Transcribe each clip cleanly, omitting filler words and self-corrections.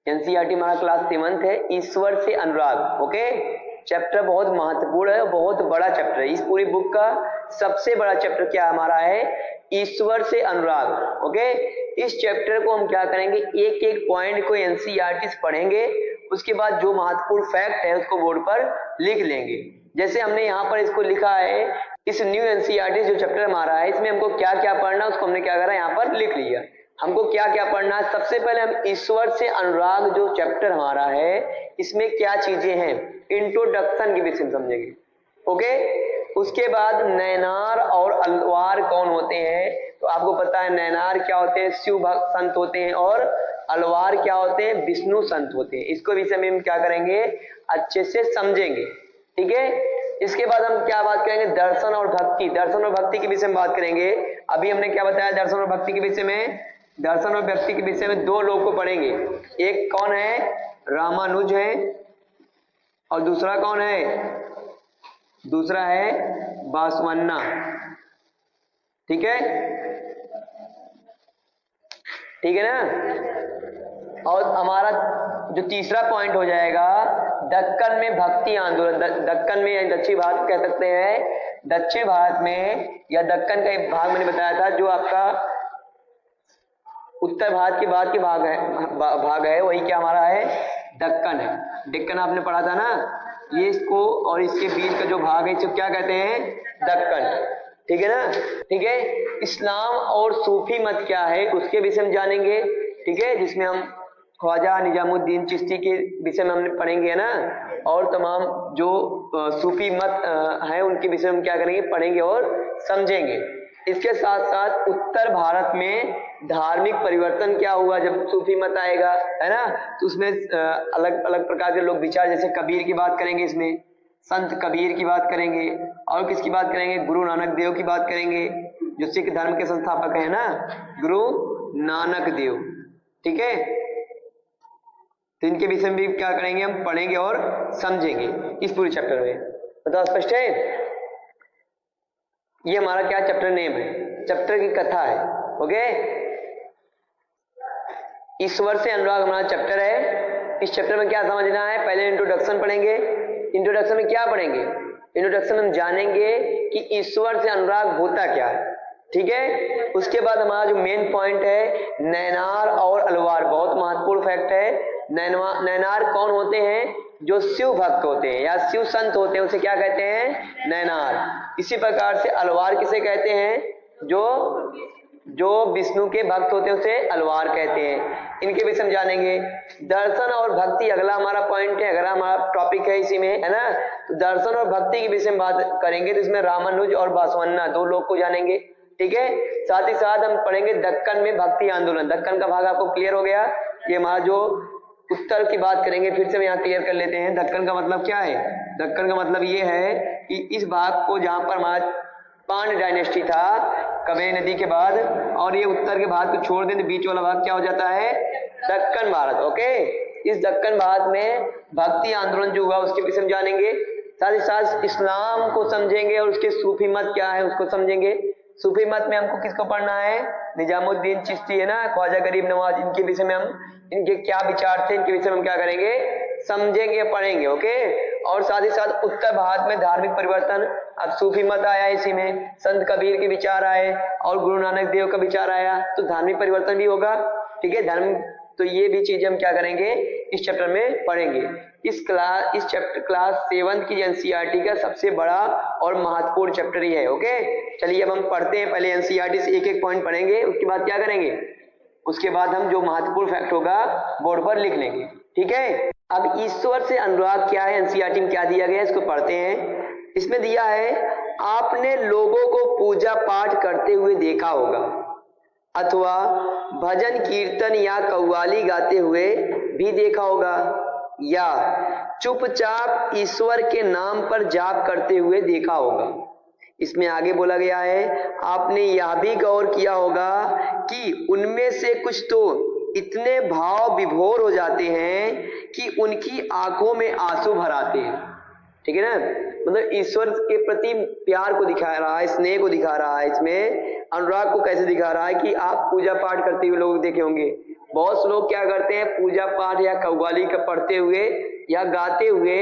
NCERT हमारा class 7 है, ईश्वर से अनुराग। ओके, चैप्टर बहुत महत्वपूर्ण है, बहुत बड़ा चैप्टर है। इस पूरी बुक का सबसे बड़ा चैप्टर क्या हमारा है, ईश्वर से अनुराग। ओके, इस चैप्टर को हम क्या करेंगे, एक एक पॉइंट को एनसीईआरटी से पढ़ेंगे, उसके बाद जो महत्वपूर्ण फैक्ट है उसको बोर्ड पर लिख लेंगे। जैसे हमने यहाँ पर इसको लिखा है, इस न्यू एनसीईआरटी जो चैप्टर हमारा है इसमें हमको क्या क्या पढ़ना, उसको हमने क्या करा यहाँ पर लिख लिया। हमको क्या क्या पढ़ना है, सबसे पहले हम ईश्वर से अनुराग जो चैप्टर हमारा है इसमें क्या चीजें हैं, इंट्रोडक्शन के विषय में समझेंगे। ओके, उसके बाद नैनार और अलवार कौन होते हैं, तो आपको पता है नैनार क्या होते हैं, शिव भक्त संत होते हैं, और अलवार क्या होते हैं, विष्णु संत होते हैं। इसको विषय में हम क्या करेंगे, अच्छे से समझेंगे। ठीक है, इसके बाद हम क्या बात करेंगे, दर्शन और भक्ति। दर्शन और भक्ति के विषय में बात करेंगे। अभी हमने क्या बताया दर्शन और भक्ति के विषय में, दर्शन और भक्ति के विषय में दो लोग को पढ़ेंगे। एक कौन है, रामानुज है, और दूसरा कौन है, दूसरा है बासवन्ना। ठीक है, ठीक है ना। और हमारा जो तीसरा पॉइंट हो जाएगा, दक्कन में भक्ति आंदोलन। दक्कन में दक्षिण भारत कह सकते हैं, दक्षिण भारत में या दक्कन का एक भाग मैंने बताया था, जो आपका उत्तर भारत के बाद के भाग है वही क्या हमारा है, दक्कन है। डेक्कन आपने पढ़ा था ना, ये इसको और इसके बीच का जो भाग है इसको क्या कहते हैं, दक्कन। ठीक है ना। ठीक है, इस्लाम और सूफी मत क्या है उसके विषय में जानेंगे। ठीक है, जिसमें हम ख्वाजा निजामुद्दीन चिश्ती के विषय में हमने पढ़ेंगे, है ना, और तमाम जो सूफी मत है उनके विषय में क्या करेंगे, पढ़ेंगे और समझेंगे। इसके साथ साथ उत्तर भारत में धार्मिक परिवर्तन क्या हुआ जब सूफी मत आएगा, है ना, तो उसमें अलग अलग प्रकार के लोग विचार, जैसे कबीर की बात करेंगे, इसमें संत कबीर की बात करेंगे, और किसकी बात करेंगे, गुरु नानक देव की बात करेंगे, जो सिख धर्म के संस्थापक है ना, गुरु नानक देव। ठीक है, तो इनके विषय में भी क्या करेंगे, हम पढ़ेंगे और समझेंगे इस पूरे चैप्टर में। बताओ, स्पष्ट है। ये हमारा क्या चैप्टर नेम है, चैप्टर की कथा है। ओके, ईश्वर से अनुराग हमारा चैप्टर है। इस चैप्टर में क्या समझना है, पहले इंट्रोडक्शन पढ़ेंगे। इंट्रोडक्शन में क्या पढ़ेंगे, इंट्रोडक्शन में जानेंगे कि ईश्वर से अनुराग होता क्या है। ठीक है, उसके बाद हमारा जो मेन पॉइंट है, नैनार और अलवार, बहुत महत्वपूर्ण फैक्ट है। नैनार कौन होते हैं, जो शिव भक्त होते हैं या शिव संत होते हैं, उसे क्या कहते हैं, नैनार। इसी प्रकार से अलवार किसे कहते हैं, जो विष्णु के भक्त होते हैं उसे अलवार कहते हैं। इनके भी समझानेंगे। दर्शन और भक्ति अगला हमारा पॉइंट है, अगला हमारा टॉपिक है इसी में, है ना। तो दर्शन और भक्ति के विषय में बात करेंगे, तो इसमें रामानुज और बासवन्ना दो लोग को जानेंगे। ठीक है, साथ ही साथ हम पढ़ेंगे दक्कन में भक्ति आंदोलन। दक्कन का भाग आपको क्लियर हो गया। ये हमारा जो उत्तर की बात करेंगे, फिर से हम यहाँ क्लियर कर लेते हैं। दक्कन का मतलब क्या है, दक्कन का मतलब ये है कि इस भाग को जहां पर हमारा पांड्य डायनेस्टी था कवेरी नदी के बाद, और ये उत्तर के भाग को छोड़ दें तो बीच वाला भाग क्या हो जाता है, दक्कन भारत। ओके, इस दक्कन भारत में भक्ति आंदोलन जो हुआ उसके विषय में जानेंगे। साथ ही साथ इस्लाम को समझेंगे और उसके सूफी मत क्या है उसको समझेंगे। सूफी मत में हमको किसको पढ़ना है, निजामुद्दीन चिश्ती, है ना, ख्वाजा गरीब नवाज, इनके विषय में हम, इनके क्या विचार थे, इनके विषय में हम क्या करेंगे, समझेंगे, पढ़ेंगे। ओके, और साथ ही साथ उत्तर भारत में धार्मिक परिवर्तन, अब सूफी मत आया, इसी में संत कबीर के विचार आए और गुरु नानक देव का विचार आया, तो धार्मिक परिवर्तन भी होगा। ठीक है, धर्म, तो ये भी चीजें हम क्या करेंगे, इस चैप्टर में पढ़ेंगे। इस चैप्टर क्लास 7 की एनसीईआरटी का सबसे बड़ा और महत्वपूर्ण चैप्टर ही है। ओके, चलिए अब हम पढ़ते हैं। पहले एनसीईआरटी से एक एक पॉइंट पढ़ेंगे, उसके बाद क्या करेंगे, उसके बाद हम जो महत्वपूर्ण फैक्ट होगा बोर्ड पर लिख लेंगे। ठीक है, अब ईश्वर से अनुराग क्या है, एनसीईआरटी में क्या दिया गया है, इसको पढ़ते हैं। इसमें दिया है, आपने लोगों को पूजा पाठ करते हुए देखा होगा, अथवा भजन कीर्तन या कव्वाली गाते हुए भी देखा होगा, या चुपचाप ईश्वर के नाम पर जाप करते हुए देखा होगा। इसमें आगे बोला गया है, आपने यह भी गौर किया होगा कि उनमें से कुछ तो इतने भाव विभोर हो जाते हैं कि उनकी आंखों में आंसू भर आते हैं। ठीक है ना, मतलब ईश्वर के प्रति प्यार को दिखा रहा है, स्नेह को दिखा रहा है, इसमें अनुराग को कैसे दिखा रहा है कि आप पूजा पाठ करते हुए लोग देखे होंगे, बहुत से लोग क्या करते हैं, पूजा पाठ या कव्वाली का पढ़ते हुए या गाते हुए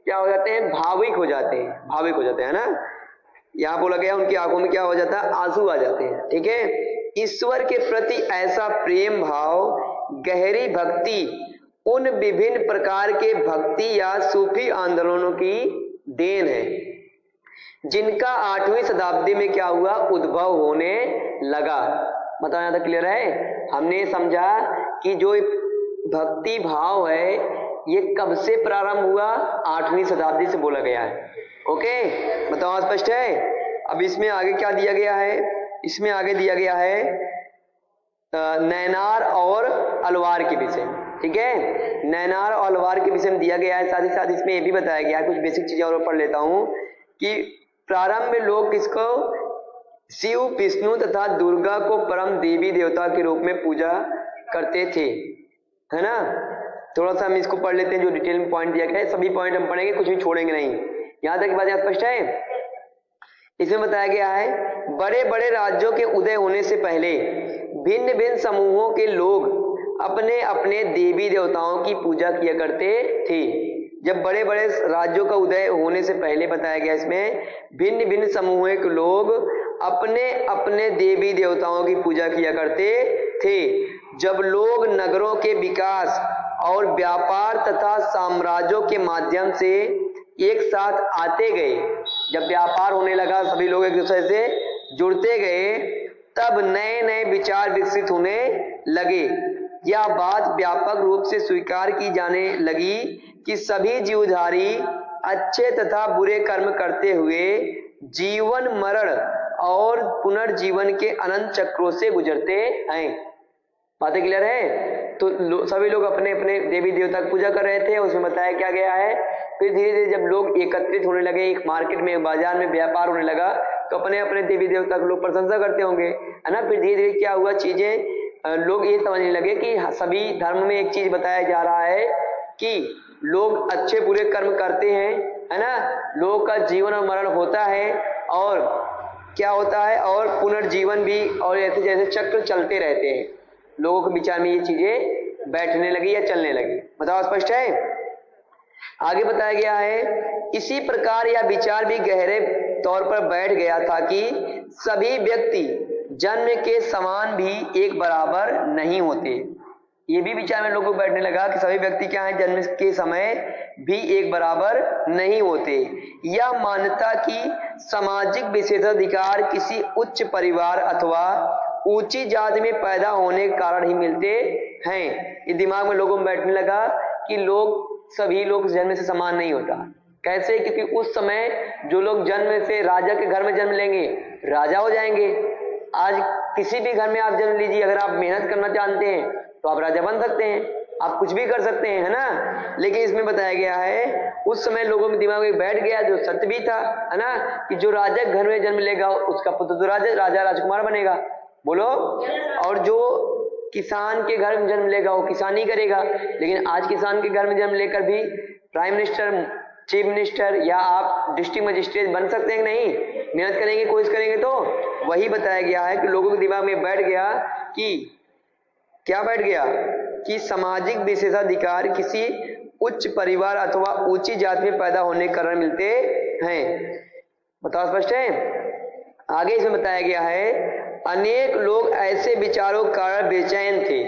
क्या हो जाते हैं, भाविक हो जाते हैं ना। यहाँ बोला गया उनकी आंखों में क्या हो जाता है, आंसू आ जाते हैं। ठीक है, ईश्वर के प्रति ऐसा प्रेम भाव, गहरी भक्ति उन विभिन्न प्रकार के भक्ति या सूफी आंदोलनों की देन है जिनका 8वीं शताब्दी में क्या हुआ, उद्भव होने लगा। मतलब यहां तक क्लियर है। हमने समझा कि जो भक्ति भाव है ये कब से प्रारंभ हुआ, 8वीं शताब्दी से बोला गया है। ओके, बताओ स्पष्ट है। अब इसमें आगे क्या दिया गया है, इसमें आगे दिया गया है नैनार और अलवार के विषय। ठीक है, नैनार और अलवार के विषय में दिया गया है। साथ ही साथ इसमें यह भी बताया गया है, कुछ बेसिक चीजें और पढ़ लेता हूं कि प्रारंभ में लोग किसको, शिव, विष्णु तथा दुर्गा को परम देवी देवता के रूप में पूजा करते थे, है ना। थोड़ा सा हम इसको पढ़ लेते हैं जो डिटेल में पॉइंट दिया गया है। सभी पॉइंट हम पढ़ेंगे, कुछ भी छोड़ेंगे नहीं। यहां तक की बात यहाँ स्पष्ट है। इसमें बताया गया है बड़े बड़े राज्यों के उदय होने से पहले भिन्न भिन्न समूहों के लोग अपने अपने देवी देवताओं की पूजा किया करते थे। जब बड़े बड़े राज्यों का उदय होने से पहले बताया गया, इसमें भिन्न भिन्न समूहों के लोग अपने अपने देवी देवताओं की पूजा किया करते थे। जब लोग नगरों के विकास और व्यापार तथा साम्राज्यों के माध्यम से एक साथ आते गए, जब व्यापार होने लगा, सभी लोग एक दूसरे से जुड़ते गए, तब नए नए विचार विकसित होने लगे। यह बात व्यापक रूप से स्वीकार की जाने लगी कि सभी जीवधारी अच्छे तथा बुरे कर्म करते हुए जीवन मरण और पुनर्जीवन के अनंत चक्रों से गुजरते हैं। बातें क्लियर है। तो सभी लोग अपने अपने देवी देवता की पूजा कर रहे थे, उसमें बताया क्या गया है। फिर धीरे धीरे जब लोग एकत्रित होने लगे, एक मार्केट में, बाजार में व्यापार होने लगा, तो अपने अपने देवी देवता के लोग प्रशंसा करते होंगे, है ना। फिर धीरे धीरे क्या हुआ, चीजें लोग ये समझने लगे कि सभी धर्म में एक चीज बताया जा रहा है कि लोग अच्छे बुरे कर्म करते हैं, है ना। लोगों का जीवन और मरण होता है और क्या होता है, और पुनर्जीवन भी, और ऐसे जैसे चक्र चलते रहते हैं। लोगों के विचार में ये चीजें बैठने लगी या चलने लगी। बताओ स्पष्ट है। आगे बताया गया है इसी प्रकार यह विचार भी गहरे तौर पर बैठ गया था कि सभी व्यक्ति जन्म के समान भी एक बराबर नहीं होते। ये भी विचार में लोगों को बैठने लगा कि सभी व्यक्ति क्या है, जन्म के समय भी एक बराबर नहीं होते। यह मान्यता कि सामाजिक विशेषाधिकार किसी उच्च परिवार अथवा ऊंची जाति में पैदा होने के कारण ही मिलते हैं, ये दिमाग में लोगों में बैठने लगा कि लोग, सभी लोग जन्म से समान नहीं होता। कैसे? क्योंकि उस समय जो लोग जन्म से राजा के घर में जन्म लेंगे, राजा हो जाएंगे। आज किसी भी घर में आप जन्म लीजिए, अगर आप मेहनत करना जानते हैं तो आप राजा बन सकते हैं, आप कुछ भी कर सकते हैं, है ना। लेकिन इसमें बताया गया है उस समय लोगों में दिमाग में बैठ गया, जो सत्य भी था, है ना, कि जो राजा घर में जन्म लेगा उसका पुत्र तो राजा राजकुमार बनेगा। बोलो। और जो किसान के घर में जन्म लेगा वो किसानी करेगा। लेकिन आज किसान के घर में जन्म लेकर भी प्राइम मिनिस्टर, चीफ मिनिस्टर या आप डिस्ट्रिक्ट मजिस्ट्रेट बन सकते हैं नहीं, मेहनत करेंगे, कोशिश करेंगे। तो वही बताया गया है कि लोगों के दिमाग में बैठ गया कि क्या बैठ गया कि सामाजिक विशेषाधिकार किसी उच्च परिवार अथवा ऊंची जाति में पैदा होने के कारण मिलते हैं। बताओ स्पष्ट है। आगे इसमें बताया गया है अनेक लोग ऐसे विचारों के कारण बेचैन थे,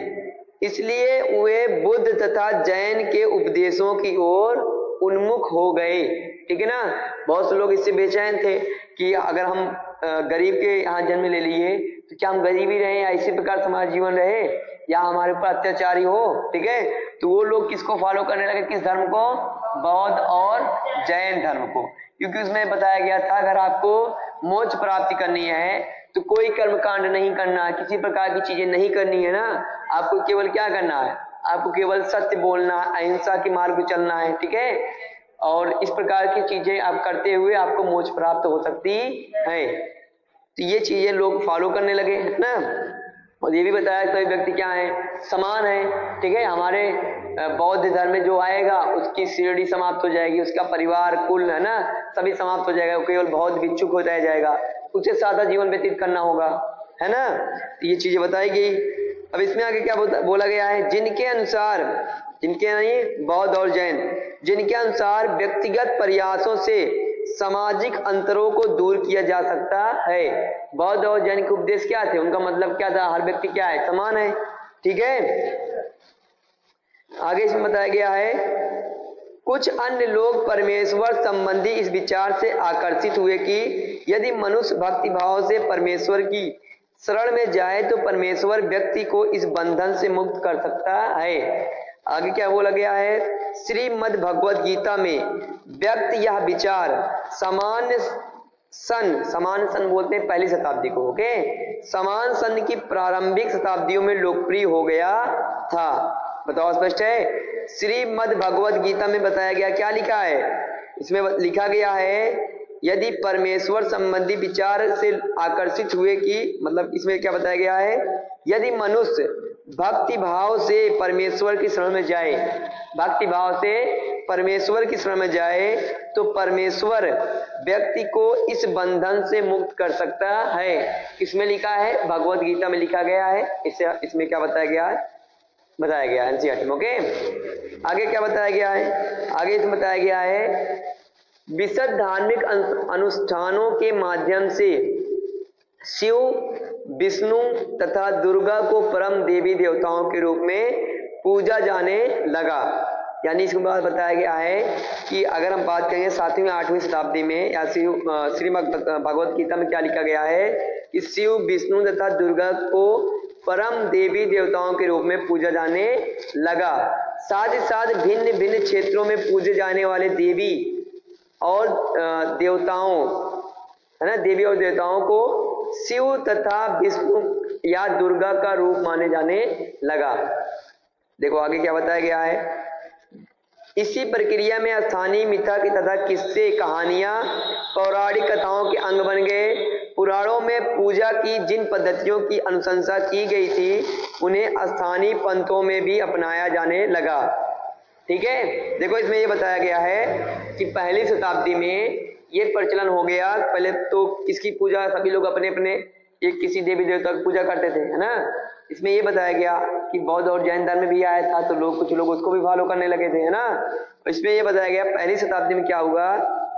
इसलिए वे बुद्ध तथा जैन के उपदेशों की ओर उन्मुख हो गए। ठीक है ना। बहुत से लोग इससे बेचैन थे कि अगर हम गरीब के यहाँ जन्म ले लिए तो क्या हम गरीब ही रहे या इसी प्रकार हमारा जीवन रहे या हमारे ऊपर अत्याचार ही हो। ठीक है। तो वो लोग किसको फॉलो करने लगे, किस धर्म को? बौद्ध और जैन धर्म को। क्योंकि उसमें बताया गया था अगर आपको मोक्ष प्राप्ति करनी है तो कोई कर्मकांड नहीं करना, किसी प्रकार की चीजें नहीं करनी है ना। आपको केवल क्या करना है, आपको केवल सत्य बोलना, अहिंसा के मार्ग पर चलना है। ठीक है। और इस प्रकार की चीजें आप करते हुए आपको मोक्ष प्राप्त हो सकती है। तो ये चीजें लोग फॉलो करने लगे ना। और ये भी बताया सभी व्यक्ति क्या है, समान है। ठीक है। हमारे बौद्ध धर्म में जो आएगा उसकी शिरडी समाप्त हो जाएगी, उसका परिवार कुल, है ना, सभी समाप्त हो जाएगा, केवल बौद्ध भिक्षुक होता जाएगा, उसे सादा जीवन व्यतीत करना होगा, है ना। तो ये चीजें बताई गई। अब इसमें आगे क्या बोला गया है, जिनके अनुसार, जिनके नहीं बौद्ध और जैन, जिनके अनुसार व्यक्तिगत प्रयासों से सामाजिक अंतरों को दूर किया जा सकता है। बौद्ध और जैन के उपदेश क्या थे, उनका मतलब क्या था, हर व्यक्ति क्या है, समान है। ठीक है, आगे इसमें बताया गया है, कुछ अन्य लोग परमेश्वर संबंधी इस विचार से आकर्षित हुए कि यदि मनुष्य भक्ति भाव से परमेश्वर की शरण में जाए तो परमेश्वर व्यक्ति को इस बंधन से मुक्त कर सकता है। आगे क्या बोला गया है, श्रीमद् भगवद गीता में व्यक्त यह विचार सामान्य सन बोलते हैं पहली शताब्दी को, ओके, समान सन की प्रारंभिक शताब्दियों में लोकप्रिय हो गया था। बताओ स्पष्ट है। श्रीमद् भगवद गीता में बताया गया, क्या लिखा है इसमें, लिखा गया है यदि परमेश्वर संबंधी विचार से आकर्षित हुए कि, मतलब इसमें क्या बताया गया है, यदि मनुष्य भक्ति भाव से परमेश्वर की शरण में जाए, भक्ति भाव से परमेश्वर की शरण में जाए तो परमेश्वर व्यक्ति को इस बंधन से मुक्त कर सकता है। इसमें लिखा है, भगवद गीता में लिखा गया है। इसमें क्या बताया गया है, बताया गया है एनसीईआरटी में, ओके। आगे क्या बताया गया है, आगे इसमें बताया गया है विशद धार्मिक अनुष्ठानों के माध्यम से शिव, विष्णु तथा दुर्गा को परम देवी देवताओं के रूप में पूजा जाने लगा। यानी इसके बाद बताया गया है कि अगर हम बात करेंगे 7वीं 8वीं शताब्दी में या श्रीमद् भगवद गीता में क्या लिखा गया है कि शिव, विष्णु तथा दुर्गा को परम देवी देवताओं के रूप में पूजा जाने लगा। साथ ही साथ भिन्न भिन्न क्षेत्रों में पूजे जाने वाले देवी और देवताओं, है ना, देवी और देवताओं को शिव तथा विष्णु या दुर्गा का रूप माने जाने लगा। देखो आगे क्या बताया गया है, इसी प्रक्रिया में स्थानीय मिथा की तथा किस्से, कहानियां, पौराणिक कथाओं के अंग बन गए। पुराणों में पूजा की जिन पद्धतियों की अनुशंसा की गई थी उन्हें स्थानीय पंथों में भी अपनाया जाने लगा। ठीक है, देखो इसमें ये बताया गया है कि पहली शताब्दी में ये प्रचलन हो गया। पहले तो किसकी पूजा, सभी लोग अपने अपने एक किसी देवी देवता की पूजा करते थे, है ना। इसमें ये बताया गया कि बौद्ध और जैन धर्म में भी आया था तो लोग, कुछ लोग उसको भी फॉलो करने लगे थे, है ना। इसमें ये बताया गया पहली शताब्दी में क्या हुआ,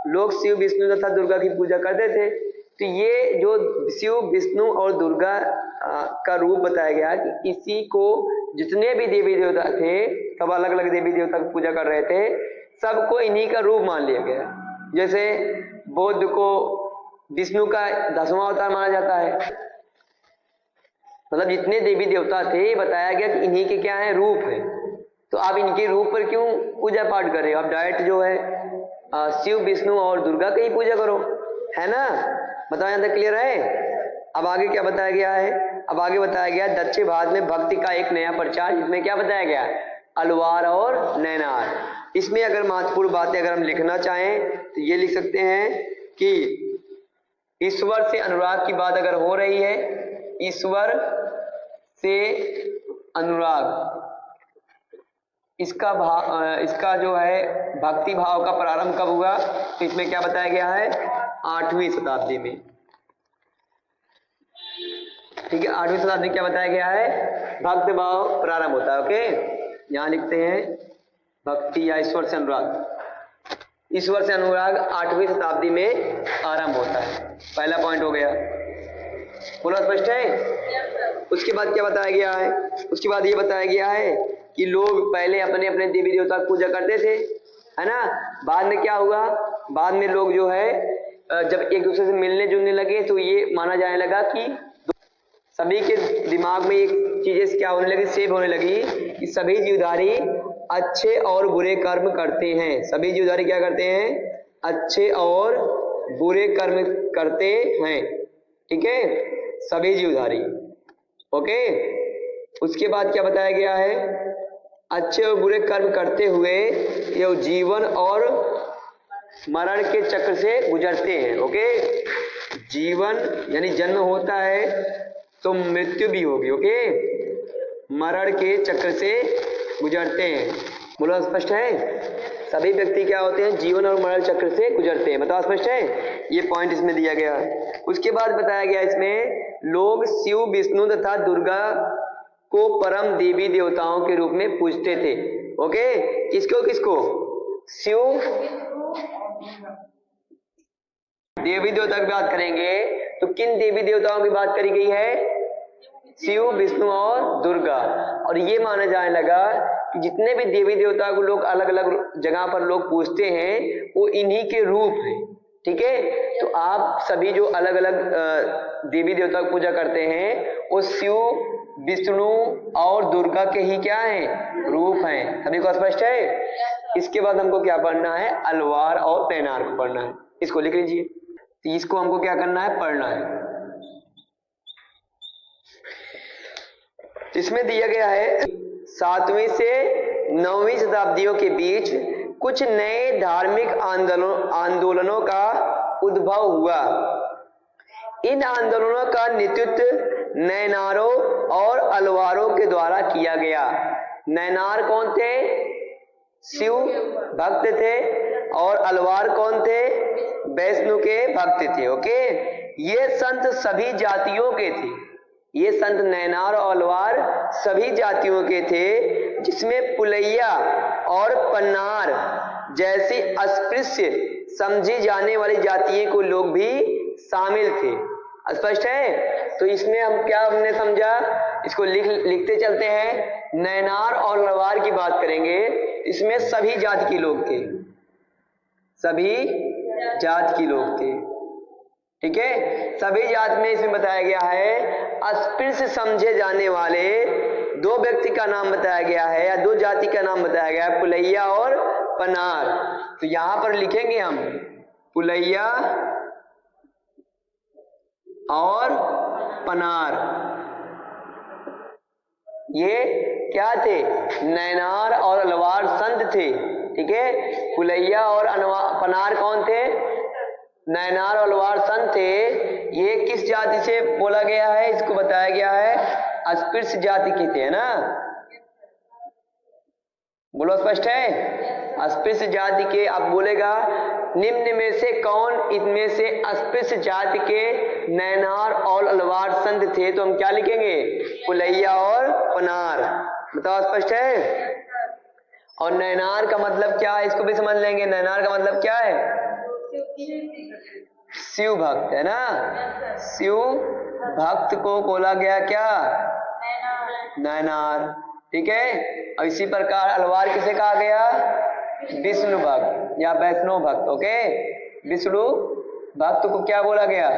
लोग शिव, विष्णु तथा दुर्गा की पूजा करते थे। तो ये जो शिव, विष्णु और दुर्गा का रूप बताया गया कि इसी को जितने भी देवी देवता थे सब अलग अलग देवी देवता की पूजा कर रहे थे, सबको इन्हीं का रूप मान लिया गया। जैसे बौद्ध को विष्णु का 10वां अवतार माना जाता है, मतलब जितने देवी देवता थे बताया गया कि इन्हीं के क्या है, रूप है। तो आप इनके रूप पर क्यों पूजा पाठ कर रहे हो, आप डायरेक्ट जो है शिव, विष्णु और दुर्गा की ही पूजा करो, है ना। बताओ यहाँ तक क्लियर है। अब आगे क्या बताया गया है, अब आगे बताया गया दक्षिण भारत में भक्ति का एक नया प्रचार, जिसमें क्या बताया गया, अलवार और नैनार। इसमें अगर महत्वपूर्ण बातें अगर हम लिखना चाहें तो ये लिख सकते हैं कि ईश्वर से अनुराग की बात अगर हो रही है, ईश्वर से अनुराग, इसका जो है भक्ति भाव का प्रारंभ कब हुआ, तो इसमें क्या बताया गया है, 8वीं शताब्दी में। ठीक है, 8वीं शताब्दी क्या बताया गया है, भक्ति भाव प्रारंभ होता है। ओके, यहां लिखते हैं भक्ति या ईश्वर से अनुराग, ईश्वर से अनुराग 8वीं शताब्दी में आरंभ होता है। पहला पॉइंट हो गया, बोला स्पष्ट है। उसके बाद क्या बताया गया है, उसके बाद ये बताया गया है कि लोग पहले अपने अपने देवी देवता की पूजा करते थे, है ना। बाद में क्या हुआ, बाद में लोग जो है जब एक दूसरे से मिलने जुलने लगे तो ये माना जाने लगा कि सभी के दिमाग में एक चीजें क्या होने लगी, सेव होने लगी कि सभी जीवधारी अच्छे और बुरे कर्म करते हैं। सभी जीवधारी क्या करते हैं, अच्छे और बुरे कर्म करते हैं। ठीक है, सभी जीवधारी, ओके। उसके बाद क्या बताया गया है, अच्छे और बुरे कर्म करते हुए ये जीवन और मरण के चक्र से गुजरते हैं। ओके, जीवन यानी जन्म होता है तो मृत्यु भी होगी, ओके, मरण के चक्र से गुजरते हैं। बोलो स्पष्ट है। सभी व्यक्ति क्या होते हैं, जीवन और मरण चक्र से गुजरते हैं। बताओ स्पष्ट है, ये पॉइंट इसमें दिया गया है। उसके बाद बताया गया इसमें लोग शिव, विष्णु तथा दुर्गा को परम देवी देवताओं के रूप में पूजते थे। ओके, किसको किसको? शिव, देवी देवता की बात करेंगे तो किन देवी देवताओं की बात करी गई है? शिव, विष्णु और दुर्गा। और ये माना जाने लगा कि जितने भी देवी देवता को लोग अलग अलग जगह पर लोग पूजते हैं वो इन्हीं के रूप हैं। ठीक है, तो आप सभी जो अलग अलग देवी देवता की पूजा करते हैं वो शिव, विष्णु और दुर्गा के ही क्या हैं? रूप हैं। सभी को स्पष्ट है? इसके बाद हमको क्या पढ़ना है? अलवार और नैनार को पढ़ना है। इसको लिख लीजिए। तो इसको हमको क्या करना है? पढ़ना है। इसमें दिया गया है 7वीं से 9वीं शताब्दियों के बीच कुछ नए धार्मिक आंदोलनों का उद्भव हुआ। इन आंदोलनों का नेतृत्व नैनारों और अलवारों के द्वारा किया गया। नैनार कौन थे? शिव भक्त थे। और अलवार कौन थे? वैष्णु के भक्त थे। ओके, ये संत सभी जातियों के थे। ये संत नैनार और अलवार सभी जातियों के थे, जिसमें पुलैया और पन्नार जैसी अस्पृश्य समझी जाने वाली जातियों को लोग भी शामिल थे। स्पष्ट है? तो इसमें हम क्या हमने समझा, इसको लिखते चलते हैं। नैनार और अलवार की बात करेंगे, इसमें सभी जाति के लोग थे, सभी जात के लोग थे। ठीक है, सभी जात में इसमें बताया गया है अस्पृश्य समझे जाने वाले दो व्यक्ति का नाम बताया गया है या दो जाति का नाम बताया गया है, पुलैया और पनार। तो यहां पर लिखेंगे हम पुलैया और पनार। ये क्या थे? नैनार और अलवार संत थे। ठीक है, पुलैया और पनार कौन थे? नैनार और अलवार संत थे। ये किस जाति से बोला गया है? इसको बताया गया है अस्पृश्य जाति की थे, है ना? बोलो, स्पष्ट है? अस्पृश्य जाति के। आप बोलेगा निम्न में से कौन इनमें से अस्पृश्य जाति के नैनार और अलवार संत थे? तो हम क्या लिखेंगे? पुलैया और पनार। बताओ, स्पष्ट है? और नैनार का मतलब क्या है? इसको भी समझ लेंगे। नैनार का मतलब क्या है? शिव भक्त, है ना? शिव भक्त को बोला गया क्या? नैनार। ठीक है, और इसी प्रकार अलवार किसे कहा गया? विष्णु भक्त या वैष्णव भक्त। ओके, विष्णु भक्त को क्या बोला गया?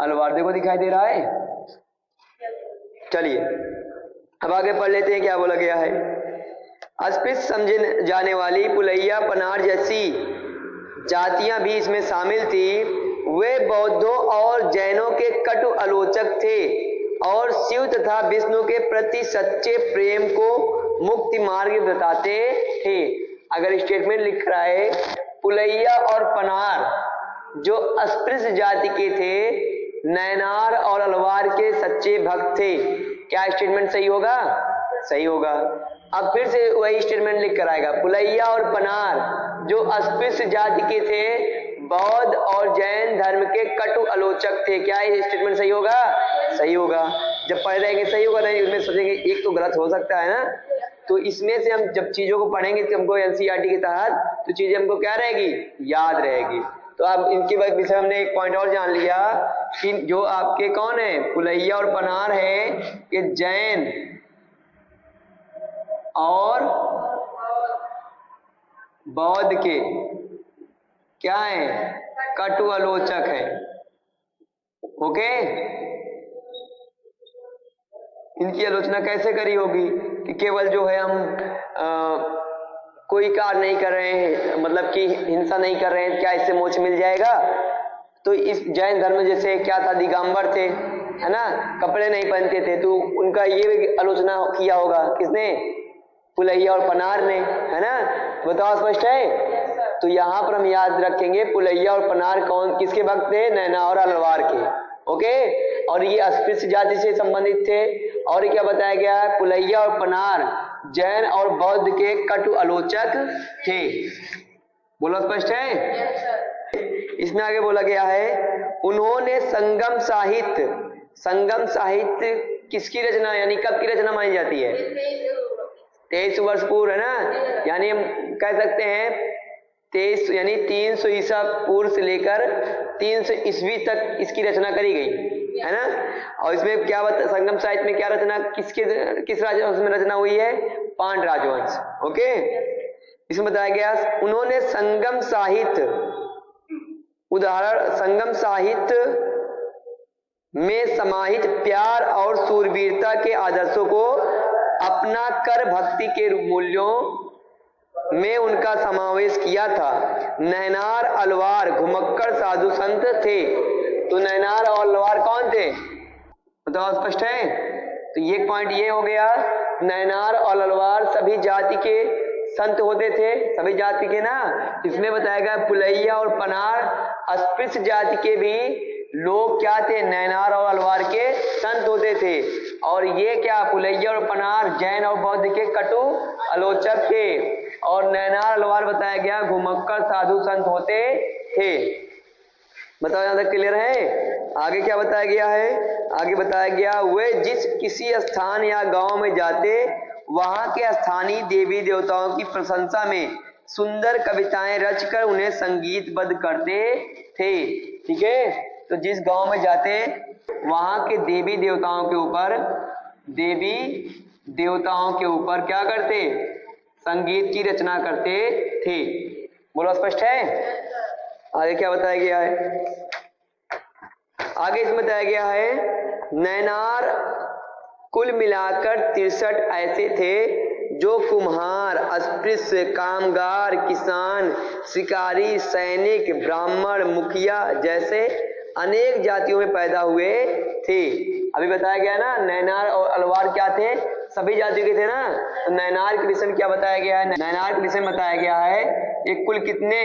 अलवार। देखो दिखाई दे रहा है? चलिए अब आगे पढ़ लेते हैं क्या बोला गया है। अस्पृश्य समझे जाने वाली पुलैया, पनार जैसी जातियां भी इसमें शामिल थी। वे बौद्धों और जैनों के कटु आलोचक थे और शिव तथा विष्णु के प्रति सच्चे प्रेम को मुक्ति मार्ग बताते थे। अगर स्टेटमेंट लिख रहा है पुलैया और पनार जो अस्पृश्य जाति के थे, नैनार और अलवार के सच्चे भक्त थे, क्या स्टेटमेंट सही होगा? सही होगा। अब फिर से वही स्टेटमेंट लिख कर आएगा, पुलैया और पनार जो अस्पृश्य जाति के थे, बौद्ध और जैन धर्म के कटु आलोचक थे। क्या ये स्टेटमेंट सही होगा? सही होगा। जब पढ़ रहेंगे सही होगा, नहीं उसमें सोचेंगे एक तो गलत हो सकता है ना। तो इसमें से हम जब चीजों को पढ़ेंगे तो हमको एनसीईआरटी के तहत तो चीजें हमको क्या रहेगी? याद रहेगी। तो अब इनके विषय हमने एक पॉइंट और जान लिया कि जो आपके कौन है, पुलैया और पनार है, ये जैन और बौद्ध के क्या है? कटु आलोचक है। ओके, इनकी आलोचना कैसे करी होगी कि केवल जो है हम कोई कार्य नहीं कर रहे हैं, मतलब कि हिंसा नहीं कर रहे हैं, क्या इससे मोक्ष मिल जाएगा? तो इस जैन धर्म जैसे क्या था, दिगंबर थे, है ना, कपड़े नहीं पहनते थे, तो उनका ये आलोचना किया होगा किसने? पुलैया और पनार ने, है ना। बताओ स्पष्ट है? तो यहाँ पर हम याद रखेंगे पुलैया और पनार कौन किसके भक्त थे? नैना और अलवार के। ओके, और ये अस्पृश्य जाति से संबंधित थे। और क्या बताया गया है? पुलैया और पनार जैन और बौद्ध के कटु आलोचक थे। बोलो स्पष्ट है? इसमें आगे बोला गया है उन्होंने संगम साहित्य किसकी रचना, यानी कब की रचना मानी जाती है? 23 वर्ष पूर्व, है ना। यानी हम कह सकते हैं 23 यानी 300 ईसा पूर्व से लेकर 300 ईस्वी तक इसकी रचना करी गई, है ना। और इसमें क्या बता, संगम साहित्य में क्या रचना, किस राजवंश में रचना हुई है? पांड्य राजवंश। ओके, इसमें बताया गया उन्होंने संगम साहित्य, उदाहरण संगम साहित्य में समाहित प्यार और शूरवीरता के आदर्शों को अपना कर भक्ति के मूल्यों में उनका समावेश किया था। नैनार अलवार घुमक्कड़ साधु संत थे। तो नैनार और अलवार कौन थे? बताओ, स्पष्ट है? तो ये पॉइंट ये हो गया, नैनार और अलवार सभी जाति के संत होते थे, सभी जाति के ना। इसमें बताया गया पुलैया और पनार अस्पृश्य जाति के भी लोग क्या थे? नैनार और अलवार के संत होते थे। और ये क्या, पुलैया और पनार जैन और बौद्ध के कटु आलोचक थे, और नैनार अलवार बताया गया घुमक्कड़ साधु संत होते थे। बताओ, यहां तक क्लियर है? आगे क्या बताया गया है? आगे बताया गया वे जिस किसी स्थान या गांव में जाते वहां के स्थानीय देवी देवताओं की प्रशंसा में सुंदर कविताएं रचकर उन्हें संगीतबद्ध करते थे। ठीक है, तो जिस गांव में जाते वहां के देवी देवताओं के ऊपर क्या करते? संगीत की रचना करते थे। बोलो, स्पष्ट है? आगे क्या बताया गया है? आगे इसमें बताया गया है नैनार कुल मिलाकर 63 ऐसे थे जो कुम्हार, अस्पृश्य, कामगार, किसान, शिकारी, सैनिक, ब्राह्मण, मुखिया जैसे अनेक जातियों में पैदा हुए थे। अभी बताया गया ना, नैनार और अलवार क्या थे? सभी जातियों के थे ना। तो नैनार के विषय में क्या बताया गया है? नैनार के विषय में बताया गया है एक कुल कितने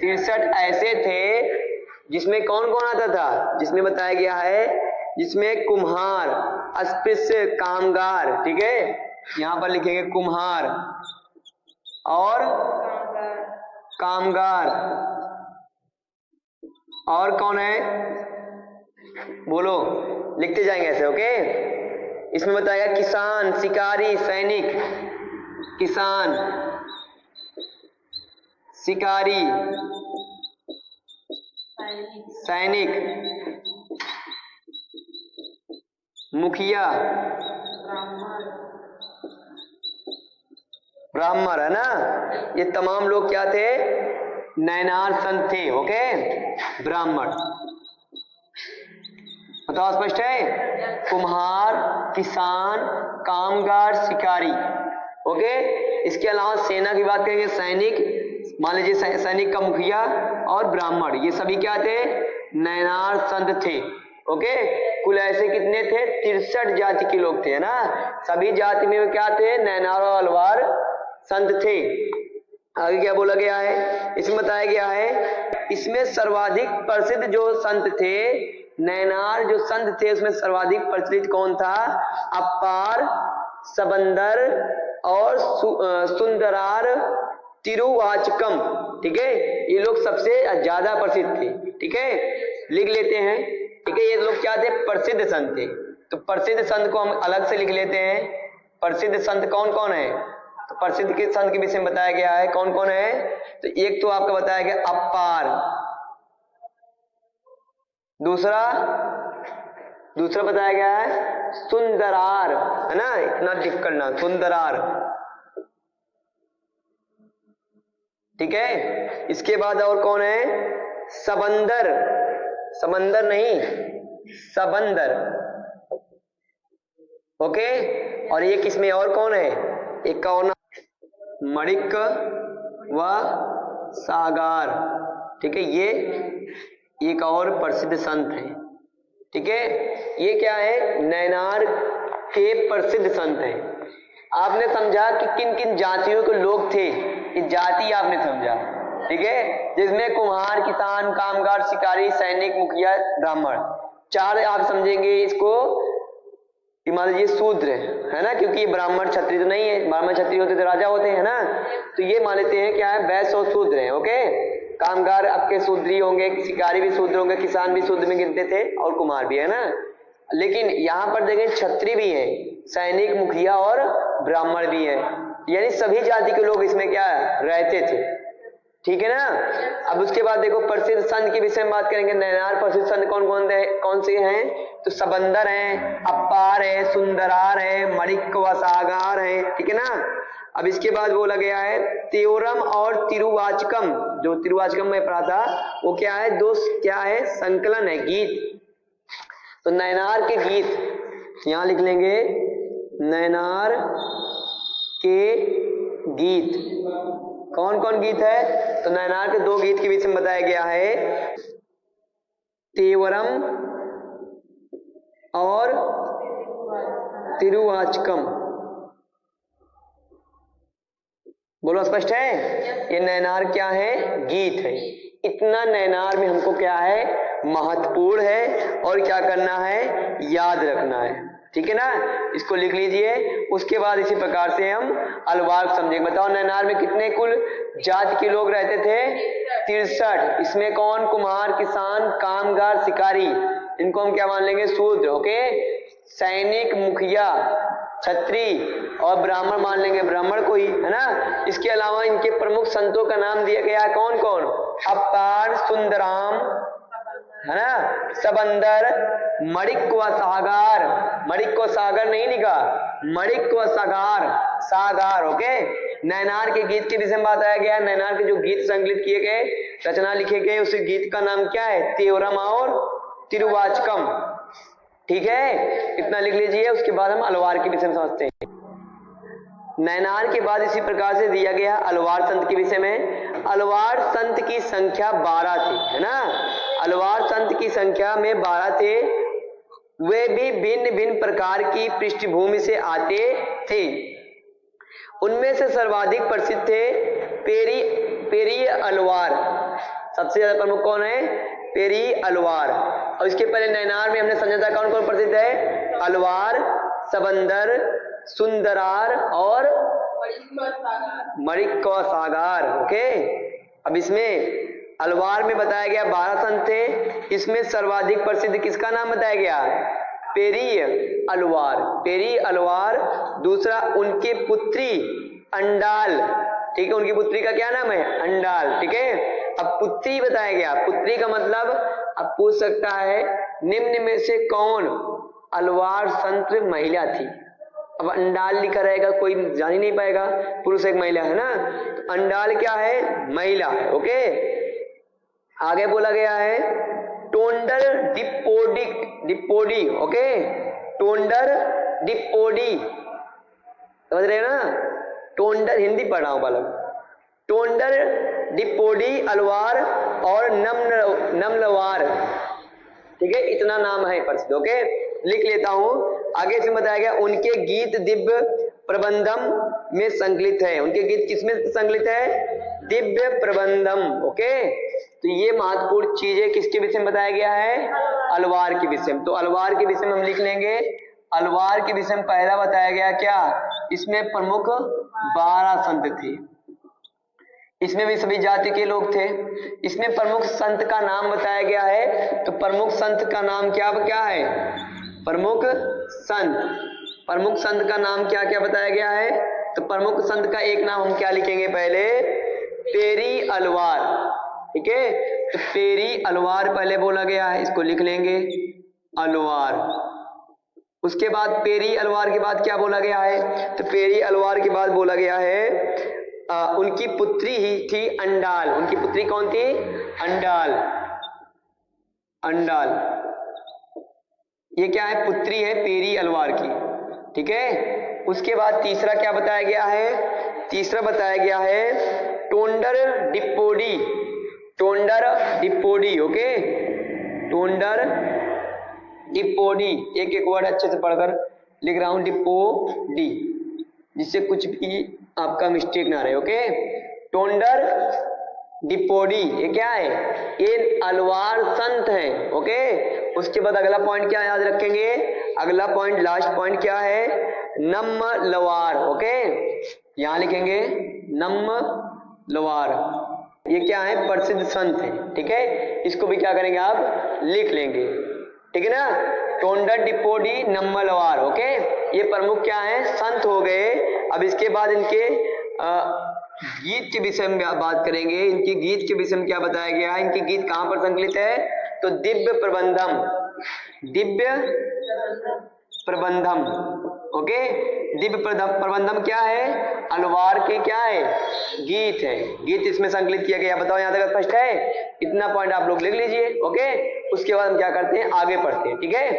63 ऐसे थे जिसमें कौन कौन आता था? जिसमें बताया गया है जिसमें कुम्हार, अस्पृश्य, कामगार, ठीक है, यहां पर लिखेंगे कुम्हार और कामगार, और कौन है? बोलो, लिखते जाएंगे ऐसे। ओके, इसमें बताया किसान, शिकारी, सैनिक, किसान, शिकारी, सैनिक, मुखिया, ब्राह्मण, है ना। ये तमाम लोग क्या थे? नैनार संत थे। ओके, ब्राह्मण। बताओ, स्पष्ट है? कुम्हार, किसान, कामगार, शिकारी। ओके, इसके अलावा सेना की बात करेंगे, सैनिक, मान लीजिए सैनिक का मुखिया और ब्राह्मण, ये सभी क्या थे? नैनार संत थे। ओके, कुल ऐसे कितने थे? 63 जाति के लोग थे, है ना। सभी जाति में क्या थे? नैनार और अलवार संत थे। आगे क्या बोला गया है? इसमें बताया गया है इसमें सर्वाधिक प्रसिद्ध जो संत थे, नैनार जो संत थे उसमें सर्वाधिक प्रचलित कौन था? अप्पार, सबंदर और सुंदरार तिरुवाचकम। ठीक है, ये लोग सबसे ज्यादा प्रसिद्ध थे। ठीक है, लिख लेते हैं। ठीक है, ये लोग क्या थे? प्रसिद्ध संत थे। तो प्रसिद्ध संत को हम अलग से लिख लेते हैं। प्रसिद्ध संत कौन कौन है? तो प्रसिद्ध के संत के विषय में बताया गया है कौन कौन है। तो एक तो आपका बताया गया अप्पार, दूसरा बताया गया है सुंदरार, है ना, इतना टिक करना, सुंदरार। ठीक है, इसके बाद और कौन है? सबंदर, समंदर नहीं, सबंदर। ओके, और एक इसमें और कौन है? एक का और मणिक व सागार। ठीक है, ये एक और प्रसिद्ध संत है। ठीक है, ये क्या है? नैनार के प्रसिद्ध संत हैं। आपने समझा कि किन किन जातियों के लोग थे, ये जाति आपने समझा। ठीक है, जिसमें कुम्हार, किसान, कामगार, शिकारी, सैनिक, मुखिया, ब्राह्मण, चार आप समझेंगे इसको। मान लीजिए शूद्र है ना, क्योंकि ये ब्राह्मण क्षत्रिय तो नहीं है, ब्राह्मण क्षत्रिय होते तो राजा होते हैं ना, तो ये मान लेते हैं क्या है? वैश्य और शूद्र है। ओके, कामगार आपके शूद्री होंगे, शिकारी भी शूद्र होंगे, किसान भी शूद्र में गिनते थे, और कुम्हार भी, है ना। लेकिन यहाँ पर देखें छत्री भी है, सैनिक, मुखिया और ब्राह्मण भी है, यानी सभी जाति के लोग इसमें क्या रहते थे। ठीक है ना। अब उसके बाद देखो प्रसिद्ध संत के विषय में बात करेंगे। नैनार प्रसिद्ध संत कौन से हैं? तो सबंदर हैं, अपार है, सुंदरार है, मणिक व सागार है। ठीक है ना। अब इसके बाद बोला गया है त्योरम और तिरुवाचकम। जो तिरुवाचकम में पढ़ा था वो क्या है दोस्त? क्या है? संकलन है, गीत। तो नैनार के गीत यहां लिख लेंगे, नैनार के गीत। कौन कौन गीत है? तो नैनार के 2 गीत के विषय में बताया गया है, तेवरम और तिरुवाचकम। बोलो स्पष्ट है? ये नैनार क्या है? गीत है। इतना नैनार में हमको क्या है? महत्वपूर्ण है और क्या करना है? याद रखना है। ठीक है ना। इसको लिख लीजिए। उसके बाद इसी प्रकार से हम अलवार समझेंगे। बताओ नैनार में कितने कुल जाति के लोग रहते थे? 63। इसमें कौन? कुम्हार, किसान, कामगार, शिकारी, इनको हम क्या मान लेंगे? शूद्र। ओके। सैनिक, मुखिया, छत्री और ब्राह्मण मान लेंगे ब्राह्मण को ही, है ना। इसके अलावा इनके प्रमुख संतों का नाम दिया गया है। कौन कौन? अपार, सुंदराम, है ना, सबंदर, मणिक व सागार। मणिक व सागर नहीं लिखा, मणिक व सागार, सागार। ओके। नैनार के गीत के विषय में बताया गया। नैनार के जो गीत संकलित किए गए, रचना लिखे गए, उस गीत का नाम क्या है? त्योरम और तिरुवाचकम। ठीक है, इतना लिख लीजिए। उसके बाद हम अलवार के विषय में समझते हैं। नैनार के बाद इसी प्रकार से दिया गया अलवार संत के विषय में। अलवार संत की संख्या 12 थी, है ना। अलवार संत की संख्या में 12 थे। वे भी भिन्न भिन्न प्रकार की पृष्ठभूमि से आते थे। उनमें से सर्वाधिक प्रसिद्ध थे पेरी अलवार। सबसे ज्यादा प्रमुख कौन है? पेरी अलवार। और इसके पहले नैनार में हमने समझा था कौन कौन प्रसिद्ध है? अलवार, सबंदर, सुंदरार और मणिक व सागार। ओके। अब इसमें अलवार में बताया गया 12 संत थे। इसमें सर्वाधिक प्रसिद्ध किसका नाम बताया गया? पेरी अलवार। पेरी अलवार। दूसरा उनकी पुत्री अंडाल। ठीक है, उनकी पुत्री का क्या नाम है? अंडाल। ठीक है। अब पुत्री बताया गया। पुत्री का मतलब अब पूछ सकता है निम्न में से कौन अलवार संत महिला थी? अब अंडाल लिखा रहेगा, कोई जान ही नहीं पाएगा, पुरुष एक महिला है ना। तो अंडाल क्या है? महिला है। ओके। आगे बोला गया है टोंडर डिप्पोडी। ओके। टोंडर डिप्पोडी, समझ रहे हैं ना। टोंडर, हिंदी पढ़ रहा हूं बालक। टोंडर डिप्पोडी अलवार और नमलवार। ठीक है, इतना नाम है प्रसिद्ध। ओके, लिख लेता हूं। आगे से बताया गया उनके गीत दिव्य प्रबंधम में संकलित है। उनके गीत किसमें संकलित है? दिव्य प्रबंधम। ओके। तो ये महत्वपूर्ण चीजें किसके विषय में बताया गया है? अलवार के विषय में। तो अलवार के विषय में हम लिख लेंगे। अलवार के विषय में पहला बताया गया क्या? इसमें प्रमुख 12 संत थे। इसमें भी सभी जाति के लोग थे। इसमें प्रमुख संत का नाम बताया गया है। तो प्रमुख संत का नाम क्या है? प्रमुख संत। प्रमुख संत का नाम क्या क्या बताया गया है? तो प्रमुख संत का एक नाम हम क्या लिखेंगे? पहले पेरी अलवार। ठीक है, तो पेरी अलवार पहले बोला गया है, इसको लिख लेंगे अलवार। उसके बाद पेरी अलवार के बाद क्या बोला गया है? तो पेरी अलवार के बाद बोला गया है उनकी पुत्री ही थी अंडाल। उनकी पुत्री कौन थी? अंडाल। अंडाल ये क्या है? पुत्री है पेरी अलवार की। ठीक है। उसके बाद तीसरा क्या बताया गया है? तीसरा बताया गया है टोंडर डिप्पोडी। टोंडर डिप्पोडी। ओके। टोंडर डिप्पोडी, एक एक वर्ड अच्छे से पढ़कर लिख रहा हूं, डिप्पोडी, जिससे कुछ भी आपका मिस्टेक ना रहे। ओके। टोंडर डिप्पोडी ये क्या है? ये अलवार संत हैं। ओके। उसके बाद अगला पॉइंट क्या याद रखेंगे? अगला पॉइंट, लास्ट पॉइंट क्या है? नमलवार। ओके, यहां लिखेंगे नमलवार। ये क्या है? प्रसिद्ध संत है। ठीक है, इसको भी क्या करेंगे आप? लिख लेंगे। ठीक है ना। टोंडर डिपोडी नम्मलवार। ओके, ये प्रमुख क्या है, संत हो गए। अब इसके बाद इनके गीत के विषय में बात करेंगे। इनके गीत के विषय में क्या बताया गया है, इनके गीत कहां पर संकलित है, तो दिव्य प्रबंधम, दिव्य प्रबंधम। ओके, दिव्य प्रबंधम क्या है, अलवार के क्या है, गीत है, गीत इसमें संकलित किया गया। बताओ यहां तक स्पष्ट है, इतना पॉइंट आप लोग लिख लीजिए। ओके, उसके बाद हम क्या करते हैं, आगे पढ़ते हैं। ठीक है,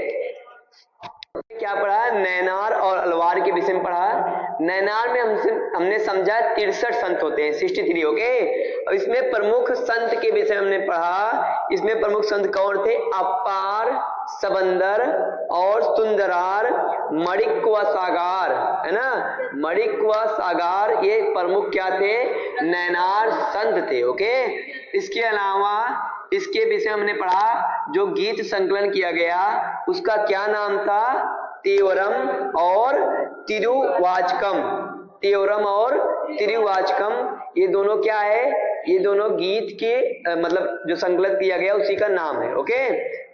क्या पढ़ा, नैनार और अलवार के विषय में पढ़ा। नैनार में हमने समझा 63 संत होते हैं, 63। ओके, और इसमें प्रमुख संत के विषय में हमने पढ़ा। इसमें प्रमुख संत कौन थे, अपार, सबंदर और सुंदरार, मणिक व सागार, है ना, मणिक व सागार, ये प्रमुख क्या थे, नैनार संत थे। ओके, इसके अलावा इसके विषय हमने पढ़ा, जो गीत संकलन किया गया उसका क्या नाम था, तेवरम और तिरुवाचकम। तेवरम और तिरुवाचकम, ये दोनों क्या है, ये दोनों गीत के मतलब जो संकलित किया गया उसी का नाम है। ओके,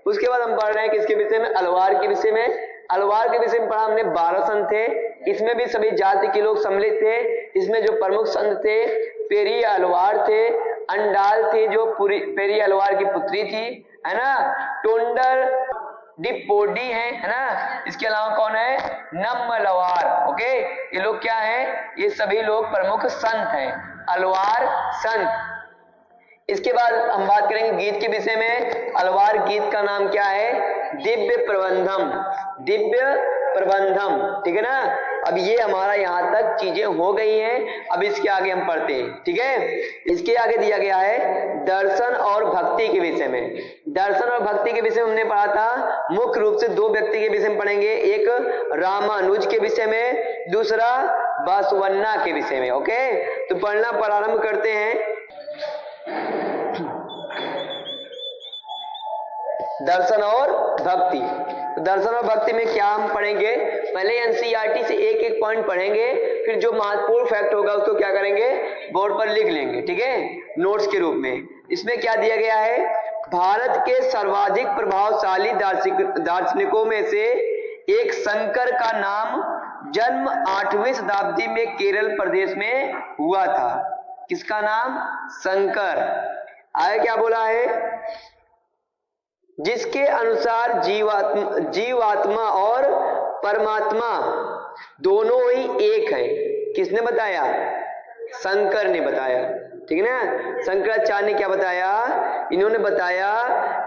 उसके बाद हम पढ़ रहे हैं किसके विषय में, अलवार के विषय में। अलवार के विषय में पढ़ा हमने 12 संत थे। इसमें भी सभी जाति के लोग सम्मिलित थे। इसमें जो प्रमुख संत थे, पेरी अलवार थे, अंडाल थे जो पेरी अलवार की पुत्री थी, है ना, टोंडर डिपोडी है ना, इसके अलावा कौन है, नम्मलवार। ओके, ये लोग क्या है, ये सभी लोग प्रमुख संत हैं, अलवार संत। इसके बाद हम बात करेंगे गीत के विषय में। अलवार गीत का नाम क्या है, दिव्य प्रबंधम, दिव्य प्रबंधम। ठीक है ना, अब ये हमारा यहाँ तक चीजें हो गई हैं। अब इसके आगे हम पढ़ते हैं। ठीक है, इसके आगे दिया गया है दर्शन और भक्ति के विषय में। दर्शन और भक्ति के विषय में हमने पढ़ा था, मुख्य रूप से 2 व्यक्ति के विषय में पढ़ेंगे, एक रामानुज के विषय में, दूसरा बसवन्ना के विषय में। ओके, तो पढ़ना प्रारंभ करते हैं। दर्शन और भक्ति। तो दर्शन और भक्ति में क्या हम पढ़ेंगे, पहले एनसीईआरटी से एक एक पॉइंट पढ़ेंगे, फिर जो महत्वपूर्ण फैक्ट होगा उसको क्या करेंगे, बोर्ड पर लिख लेंगे। ठीक है, नोट्स के रूप में। इसमें क्या दिया गया है, भारत के सर्वाधिक प्रभावशाली दार्शनिकों में से एक शंकर का नाम जन्म 8वीं शताब्दी में केरल प्रदेश में हुआ था। किसका नाम, शंकर। आगे क्या बोला है, जिसके अनुसार जीवात्मा और परमात्मा दोनों ही एक है। किसने बताया, शंकर ने बताया। ठीक है ना, शंकराचार्य ने क्या बताया, इन्होंने बताया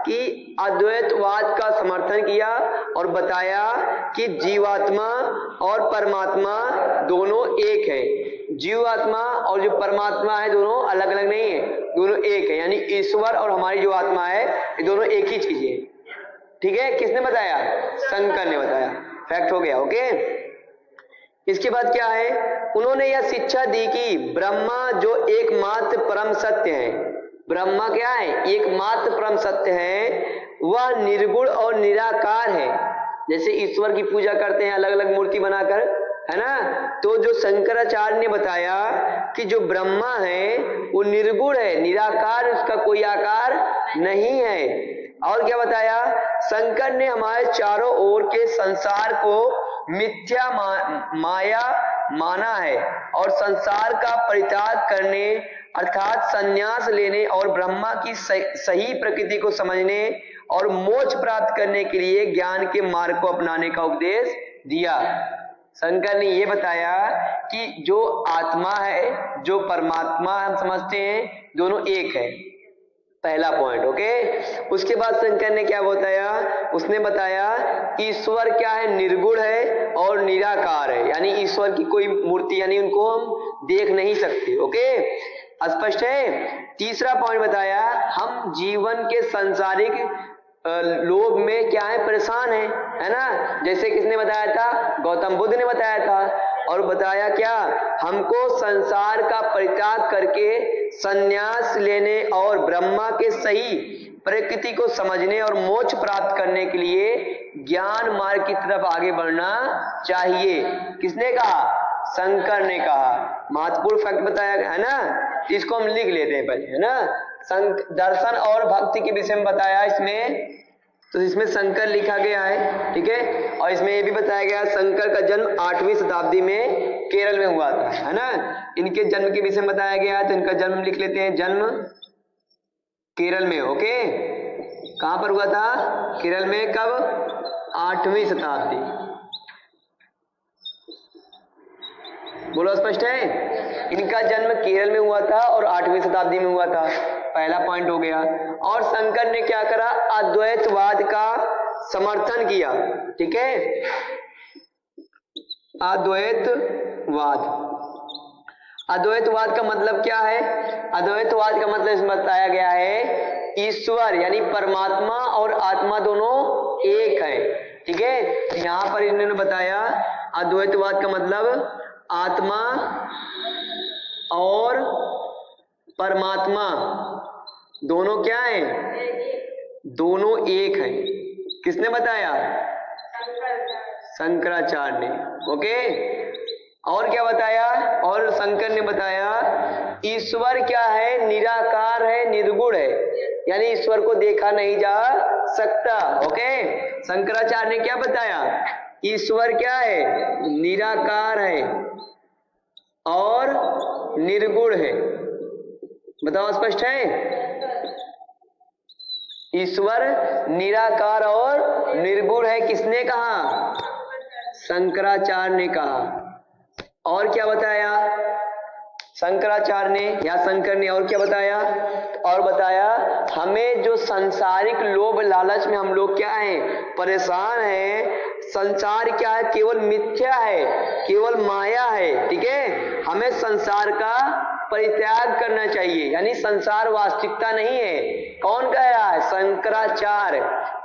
कि अद्वैतवाद का समर्थन किया और बताया कि जीवात्मा और परमात्मा दोनों एक है। जीवात्मा और जो परमात्मा है दोनों अलग अलग नहीं है, दोनों एक है, यानी ईश्वर और हमारी जो आत्मा है ये दोनों एक ही चीज है। ठीक है, किसने बताया, शंकर ने बताया। फैक्ट हो गया। ओके, इसके बाद क्या है, उन्होंने यह शिक्षा दी कि ब्रह्मा जो एकमात्र परम सत्य है, ब्रह्मा क्या है, एकमात्र परम सत्य है, वह निर्गुण और निराकार है। जैसे ईश्वर की पूजा करते हैं अलग अलग मूर्ति बनाकर, है ना, तो जो शंकराचार्य ने बताया कि जो ब्रह्मा है वो निर्गुण है, निराकार, उसका कोई आकार नहीं है। और क्या बताया, शंकर ने हमारे चारों ओर के संसार को मिथ्या माया माना है और संसार का परित्याग करने अर्थात संन्यास लेने और ब्रह्मा की सही प्रकृति को समझने और मोक्ष प्राप्त करने के लिए ज्ञान के मार्ग को अपनाने का उपदेश दिया। शंकर ने यह बताया कि जो आत्मा है, जो परमात्मा हम समझते हैं, दोनों एक है। पहला पॉइंट। ओके, उसके बाद शंकर ने क्या बताया, उसने बताया ईश्वर क्या है, निर्गुण है और निराकार है, यानी ईश्वर की कोई मूर्ति यानी उनको हम देख नहीं सकते। ओके, स्पष्ट है। तीसरा पॉइंट बताया, हम जीवन के सांसारिक लोभ में क्या है, परेशान है ना। जैसे किसने बताया था, गौतम बुद्ध ने बताया था। और बताया क्या, हमको संसार का परित्याग करके संन्यास लेने और ब्रह्मा के सही प्रकृति को समझने और मोक्ष प्राप्त करने के लिए ज्ञान मार्ग की तरफ आगे बढ़ना चाहिए। किसने कहा, शंकर ने कहा। महत्वपूर्ण फैक्ट बताया गया है ना, इसको हम लिख लेते हैं पहले, है ना। दर्शन और भक्ति के विषय में बताया इसमें तो इसमें शंकर लिखा गया है, ठीक है। और इसमें ये भी बताया गया शंकर का जन्म 8वीं शताब्दी में केरल में हुआ था, है ना। इनके जन्म के विषय में बताया गया है, तो इनका जन्म लिख लेते हैं, जन्म केरल में। ओके, कहां पर हुआ था? केरल में। कब? 8वीं शताब्दी। बोलो, स्पष्ट है? इनका जन्म केरल में हुआ था और 8वीं शताब्दी में हुआ था। पहला पॉइंट हो गया। और शंकर ने क्या करा? अद्वैतवाद का समर्थन किया, ठीक है। अद्वैतवाद, अद्वैतवाद का मतलब क्या है? अद्वैतवाद का मतलब इसमें बताया गया है ईश्वर यानी परमात्मा और आत्मा दोनों एक है, ठीक है। यहां पर इन्होंने बताया अद्वैतवाद का मतलब आत्मा और परमात्मा दोनों क्या है? दोनों एक है। किसने बताया? शंकराचार्य ने। ओके, और क्या बताया? और शंकर ने बताया ईश्वर क्या है? निराकार है, निर्गुण है, यानी ईश्वर को देखा नहीं जा सकता। ओके, शंकराचार्य ने क्या बताया? ईश्वर क्या है? निराकार है और निर्गुण है। बताओ, स्पष्ट है? ईश्वर निराकार और निर्गुण है, किसने कहा? शंकराचार्य ने कहा। और क्या बताया शंकराचार्य ने या शंकर ने? और क्या बताया? और बताया हमें जो सांसारिक लोभ लालच में हम लोग क्या हैं? परेशान हैं। संसार क्या है? केवल मिथ्या है, केवल माया है, ठीक है। हमें संसार का परित्याग करना चाहिए, यानी संसार वास्तविकता नहीं है। कौन कह रहा है? शंकराचार्य।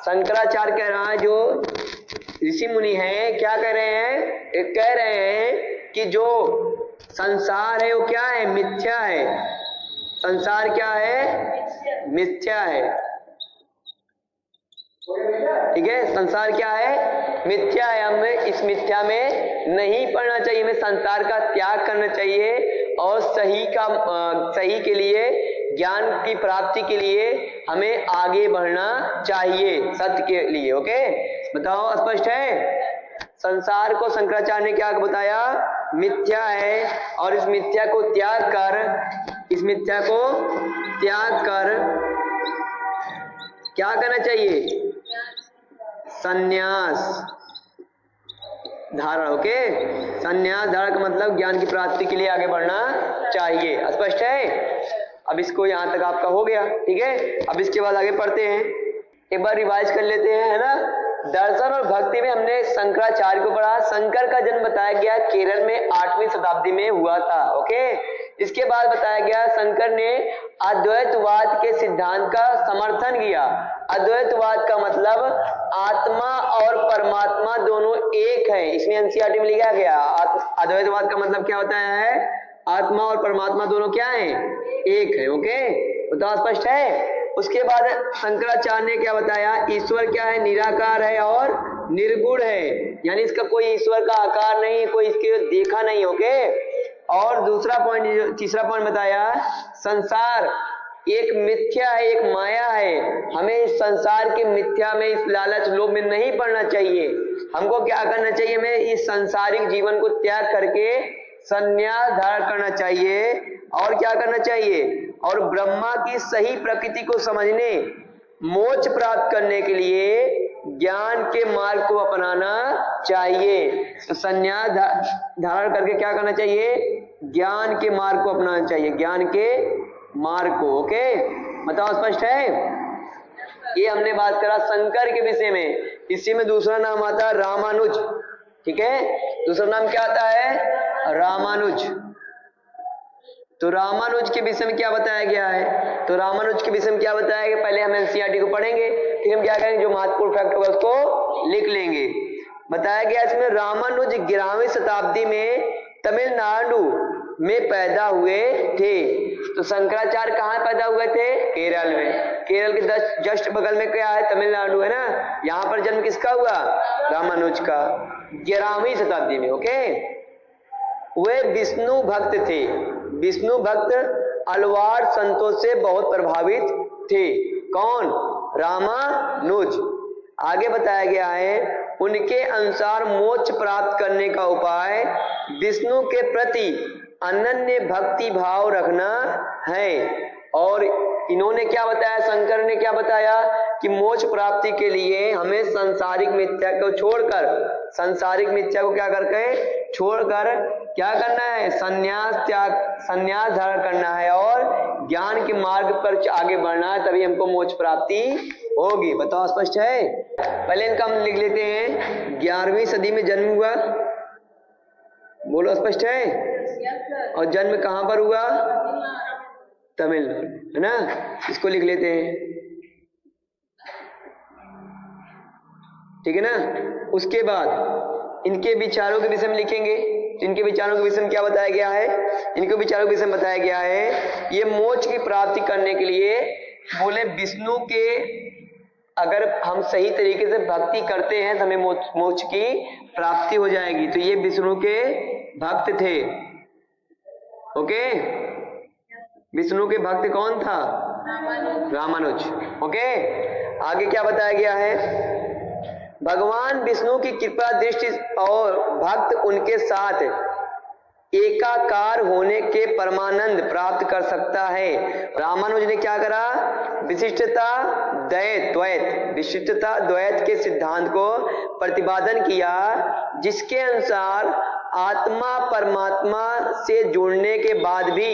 शंकराचार्य कह रहा है, जो ऋषि मुनि हैं क्या कह रहे हैं? एक कह रहे हैं कि जो संसार है वो क्या है? मिथ्या है। संसार क्या है? मिथ्या है, ठीक है। संसार क्या है? मिथ्या है। हमें इस मिथ्या में नहीं पड़ना चाहिए, हमें संसार का त्याग करना चाहिए और सही के लिए, ज्ञान की प्राप्ति के लिए हमें आगे बढ़ना चाहिए, सत्य के लिए। ओके, बताओ, स्पष्ट है? संसार को शंकराचार्य ने क्या बताया? मिथ्या है। और इस मिथ्या को त्याग कर क्या करना चाहिए? संन्यास धारण। ओके, संन्यास धारण का मतलब ज्ञान की प्राप्ति के लिए आगे बढ़ना चाहिए। स्पष्ट है? अब इसको यहां तक आपका हो गया, ठीक है। अब इसके बाद आगे पढ़ते हैं, एक बार रिवाइज कर लेते हैं, है ना। दर्शन और भक्ति में हमने शंकराचार्य को पढ़ा। शंकर का जन्म बताया गया केरल में 8वीं शताब्दी में हुआ था। ओके, इसके बाद बताया गया शंकर ने अद्वैतवाद के सिद्धांत का समर्थन किया। अद्वैतवाद का मतलब आत्मा और परमात्मा दोनों एक है, इसमें एनसीईआरटी में लिखा गया। अद्वैतवाद का मतलब क्या होता है? आत्मा और परमात्मा दोनों क्या है? एक है। ओके, बताओ, स्पष्ट है? उसके बाद शंकराचार्य ने क्या बताया? ईश्वर क्या है? निराकार है और निर्गुण है, यानी इसका कोई ईश्वर का आकार नहीं, कोई इसके देखा नहीं। ओके, और दूसरा पॉइंट, तीसरा पॉइंट बताया संसार एक मिथ्या है, एक माया है। हमें इस संसार के मिथ्या में, इस लालच लोभ में नहीं पड़ना चाहिए। हमको क्या करना चाहिए? हमें इस सांसारिक जीवन को त्याग करके संन्यास धारण करना चाहिए। और क्या करना चाहिए? और ब्रह्मा की सही प्रकृति को समझने, मोक्ष प्राप्त करने के लिए ज्ञान के मार्ग को अपनाना चाहिए। तो संन्यास धारण करके क्या करना चाहिए? ज्ञान के मार्ग को अपनाना चाहिए, ज्ञान के मार्ग को। ओके, बताओ, स्पष्ट है? ये हमने बात करा शंकर के विषय में। इसी में दूसरा नाम आता है रामानुज, ठीक है। दूसरा नाम क्या आता है? रामानुज। तो रामानुज के विषय में क्या बताया गया है? तो रामानुज के विषय में क्या बताया गया? पहले हम एनसीईआरटी को पढ़ेंगे, फिर हम क्या करेंगे? जो महत्वपूर्ण फैक्ट होगा उसको लिख लेंगे। बताया गया इसमें रामानुज 11वीं शताब्दी में तमिलनाडु में पैदा हुए थे। तो शंकराचार्य कहाँ पैदा हुए थे? केरल में। केरल के जस्ट बगल में क्या है? तमिलनाडु, है ना। यहाँ पर जन्म किसका हुआ? रामानुज का, 11वीं शताब्दी में। ओके, वे विष्णु भक्त थे। विष्णु भक्त अलवार संतों से बहुत प्रभावित थे। कौन? रामानुज। आगे बताया गया है उनके अनुसार मोक्ष प्राप्त करने का उपाय विष्णु के प्रति अनन्य भक्ति भाव रखना है। और इन्होंने क्या बताया, शंकर ने क्या बताया कि मोक्ष प्राप्ति के लिए हमें सांसारिक मिथ्या को छोड़कर, सांसारिक मिथ्या को क्या करके छोड़कर क्या करना है, संन्यास धारण करना है और ज्ञान के मार्ग पर आगे बढ़ना है, तभी हमको मोक्ष प्राप्ति होगी। बताओ स्पष्ट है? पहले इनका हम लिख लेते हैं। 11वीं सदी में जन्म हुआ, बोलो स्पष्ट है? और जन्म कहां पर हुआ? तमिलनाडु, है ना? इसको लिख लेते हैं, ठीक है ना? उसके बाद इनके विचारों के विषय में लिखेंगे। इनके विचारों के विषय में क्या बताया गया है? इनके विचारों के विषय में बताया गया है ये मोक्ष की प्राप्ति करने के लिए बोले विष्णु के, अगर हम सही तरीके से भक्ति करते हैं तो हमें मोक्ष की प्राप्ति हो जाएगी। तो ये विष्णु के भक्त थे। ओके, विष्णु के भक्त कौन था? रामानुज। ओके, आगे क्या बताया गया है? भगवान विष्णु की कृपा दृष्टि और भक्त उनके साथ एकाकार होने के परमानंद प्राप्त कर सकता है। रामानुज ने क्या करा? विशिष्टता द्वैत, विशिष्टता द्वैत के सिद्धांत को प्रतिपादन किया, जिसके अनुसार आत्मा परमात्मा से जुड़ने के बाद भी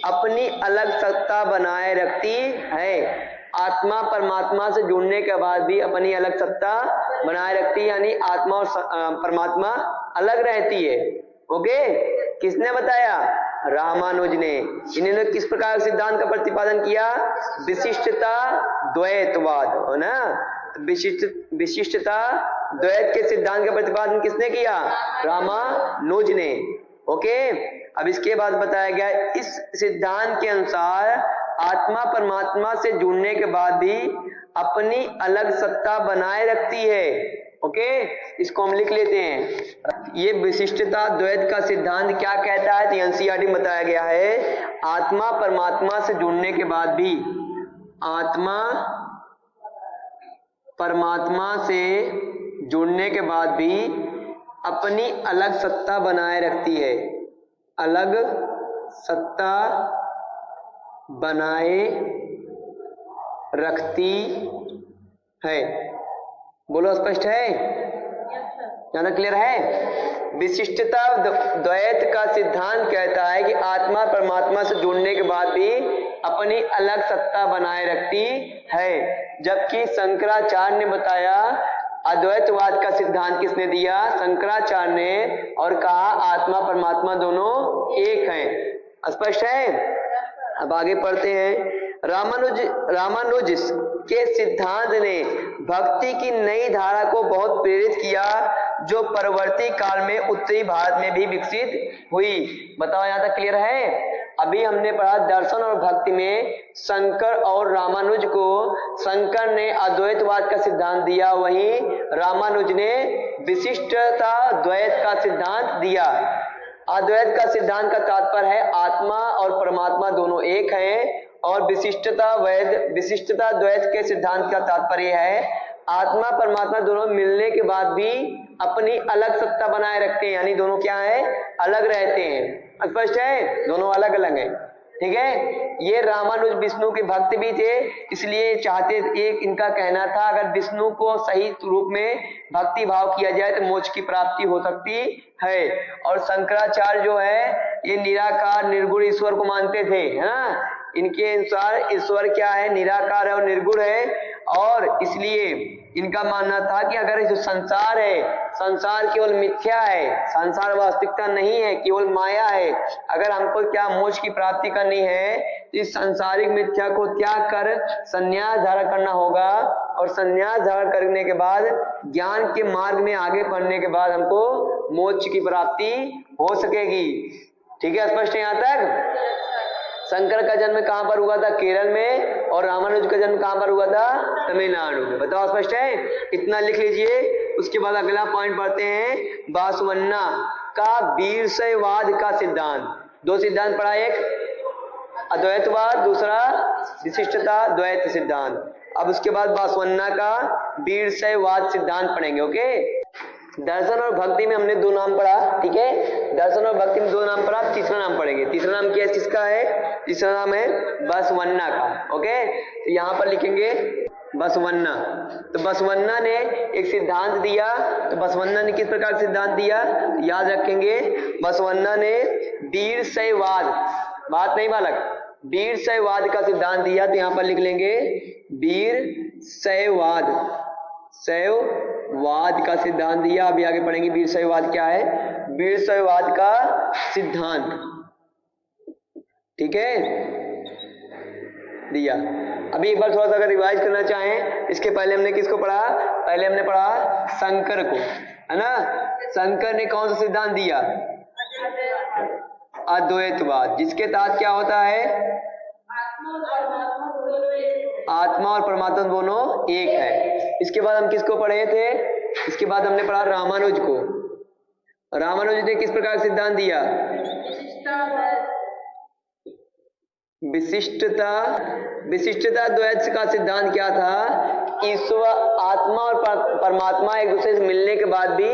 अपनी अलग सत्ता बनाए रखती है। आत्मा परमात्मा से जुड़ने के बाद भी अपनी अलग सत्ता बनाए रखती है, यानी आत्मा और परमात्मा अलग रहती है। ओके, किसने बताया? रामानुज ने। इन्होंने किस प्रकार सिद्धांत का प्रतिपादन किया? विशिष्टता द्वैतवाद, है ना? विशिष्टता द्वैत के सिद्धांत का प्रतिपादन किसने किया? रामानुज ने। ओके, अब इसके बाद बताया गया इस सिद्धांत के अनुसार आत्मा परमात्मा से जुड़ने के बाद भी अपनी अलग सत्ता बनाए रखती है। ओके, इसको हम लिख लेते हैं। ये विशिष्टता द्वैत का सिद्धांत क्या कहता है? तो एनसीईआरटी में बताया गया है आत्मा परमात्मा से जुड़ने के बाद भी, आत्मा परमात्मा से जुड़ने के बाद भी अपनी अलग सत्ता बनाए रखती है। अलग सत्ता बनाए रखती है। बोलो स्पष्ट है? ज्यादा क्लियर है? विशिष्टता द्वैत का सिद्धांत कहता है कि आत्मा परमात्मा से जुड़ने के बाद भी अपनी अलग सत्ता बनाए रखती है, जबकि शंकराचार्य ने बताया, अद्वैतवाद का सिद्धांत किसने दिया? शंकराचार्य ने, और कहा आत्मा परमात्मा दोनों एक हैं। स्पष्ट है? अब आगे पढ़ते हैं। रामानुज के सिद्धांत ने भक्ति की नई धारा को बहुत प्रेरित किया, जो परवर्ती काल में उत्तरी भारत में भी विकसित हुई। बताओ यहां तक क्लियर है? अभी हमने पढ़ा दर्शन और भक्ति में शंकर और रामानुज को, शंकर ने अद्वैतवाद का सिद्धांत दिया, वहीं रामानुज ने विशिष्टता द्वैत का सिद्धांत दिया। अद्वैत का सिद्धांत का तात्पर्य है आत्मा और परमात्मा दोनों एक हैं, और विशिष्टता द्वैत के सिद्धांत का तात्पर्य है आत्मा परमात्मा दोनों मिलने के बाद भी अपनी अलग सत्ता बनाए रखते हैं, यानी दोनों क्या है? अलग रहते हैं। स्पष्ट है? दोनों अलग अलग हैं। ठीक है? ये रामानुज विष्णु के भक्त भी थे, इसलिए चाहते, एक इनका कहना था अगर विष्णु को सही रूप में भक्ति भाव किया जाए तो मोक्ष की प्राप्ति हो सकती है। और शंकराचार्य जो है ये निराकार निर्गुण ईश्वर को मानते थे, है ना? इनके अनुसार ईश्वर क्या है? निराकार है और निर्गुण है, और इसलिए इनका मानना था कि अगर जो संसार है, संसार केवल मिथ्या है, संसार वास्तविकता नहीं है, केवल माया है। अगर हमको क्या मोक्ष की प्राप्ति करनी है तो इस सांसारिक मिथ्या को त्याग कर संन्यास धारण करना होगा, और संन्यास धारण करने के बाद ज्ञान के मार्ग में आगे बढ़ने के बाद हमको मोक्ष की प्राप्ति हो सकेगी। ठीक है? स्पष्ट है यहाँ तक? शंकर का जन्म कहां पर हुआ था? केरल में, और रामानुज का जन्म कहां पर हुआ था? तमिलनाडु में। बताओ स्पष्ट है? इतना लिख लीजिए। उसके बाद अगला पॉइंट पढ़ते हैं, बासवन्ना का वीरशैववाद का सिद्धांत। दो सिद्धांत पढ़ा, एक अद्वैतवाद, दूसरा विशिष्टता द्वैत सिद्धांत। अब उसके बाद बासवन्ना का वीरशैववाद सिद्धांत पढ़ेंगे। ओके, दर्शन और भक्ति में हमने 2 नाम पढ़ा, ठीक है, दर्शन और भक्ति में 2 नाम पढ़ा। तीसरा नाम पढ़ेंगे। तीसरा नाम क्या है, किसका है? तीसरा नाम है बसवन्ना का। ओके, तो यहां पर लिखेंगे बसवन्ना। तो बसवन्ना ने एक सिद्धांत दिया। तो बसवन्ना ने किस प्रकार सिद्धांत दिया, याद रखेंगे। बसवन्ना ने वीरशैववाद, बात नहीं बालक, वीरशैववाद का सिद्धांत दिया। तो यहां पर लिख लेंगे वीरशैववाद, शैववाद का सिद्धांत दिया। अभी आगे पढ़ेंगे वीरशैववाद क्या है, वीरशैववाद का सिद्धांत, ठीक है, दिया। अभी एक बार थोड़ा सा अगर रिवाइज करना चाहें, इसके पहले हमने किसको पढ़ा? पहले हमने पढ़ा शंकर को, है ना। शंकर ने कौन सा सिद्धांत दिया? अद्वैतवाद, जिसके तहत क्या होता है, आत्मा और परमात्मा दोनों एक है। इसके बाद हम किसको पढ़े थे? इसके बाद हमने पढ़ा रामानुज को। रामानुज ने किस प्रकार सिद्धांत दिया? विशिष्टता द्वैत का सिद्धांत क्या था? ईश्वर, आत्मा और परमात्मा एक दूसरे से मिलने के बाद भी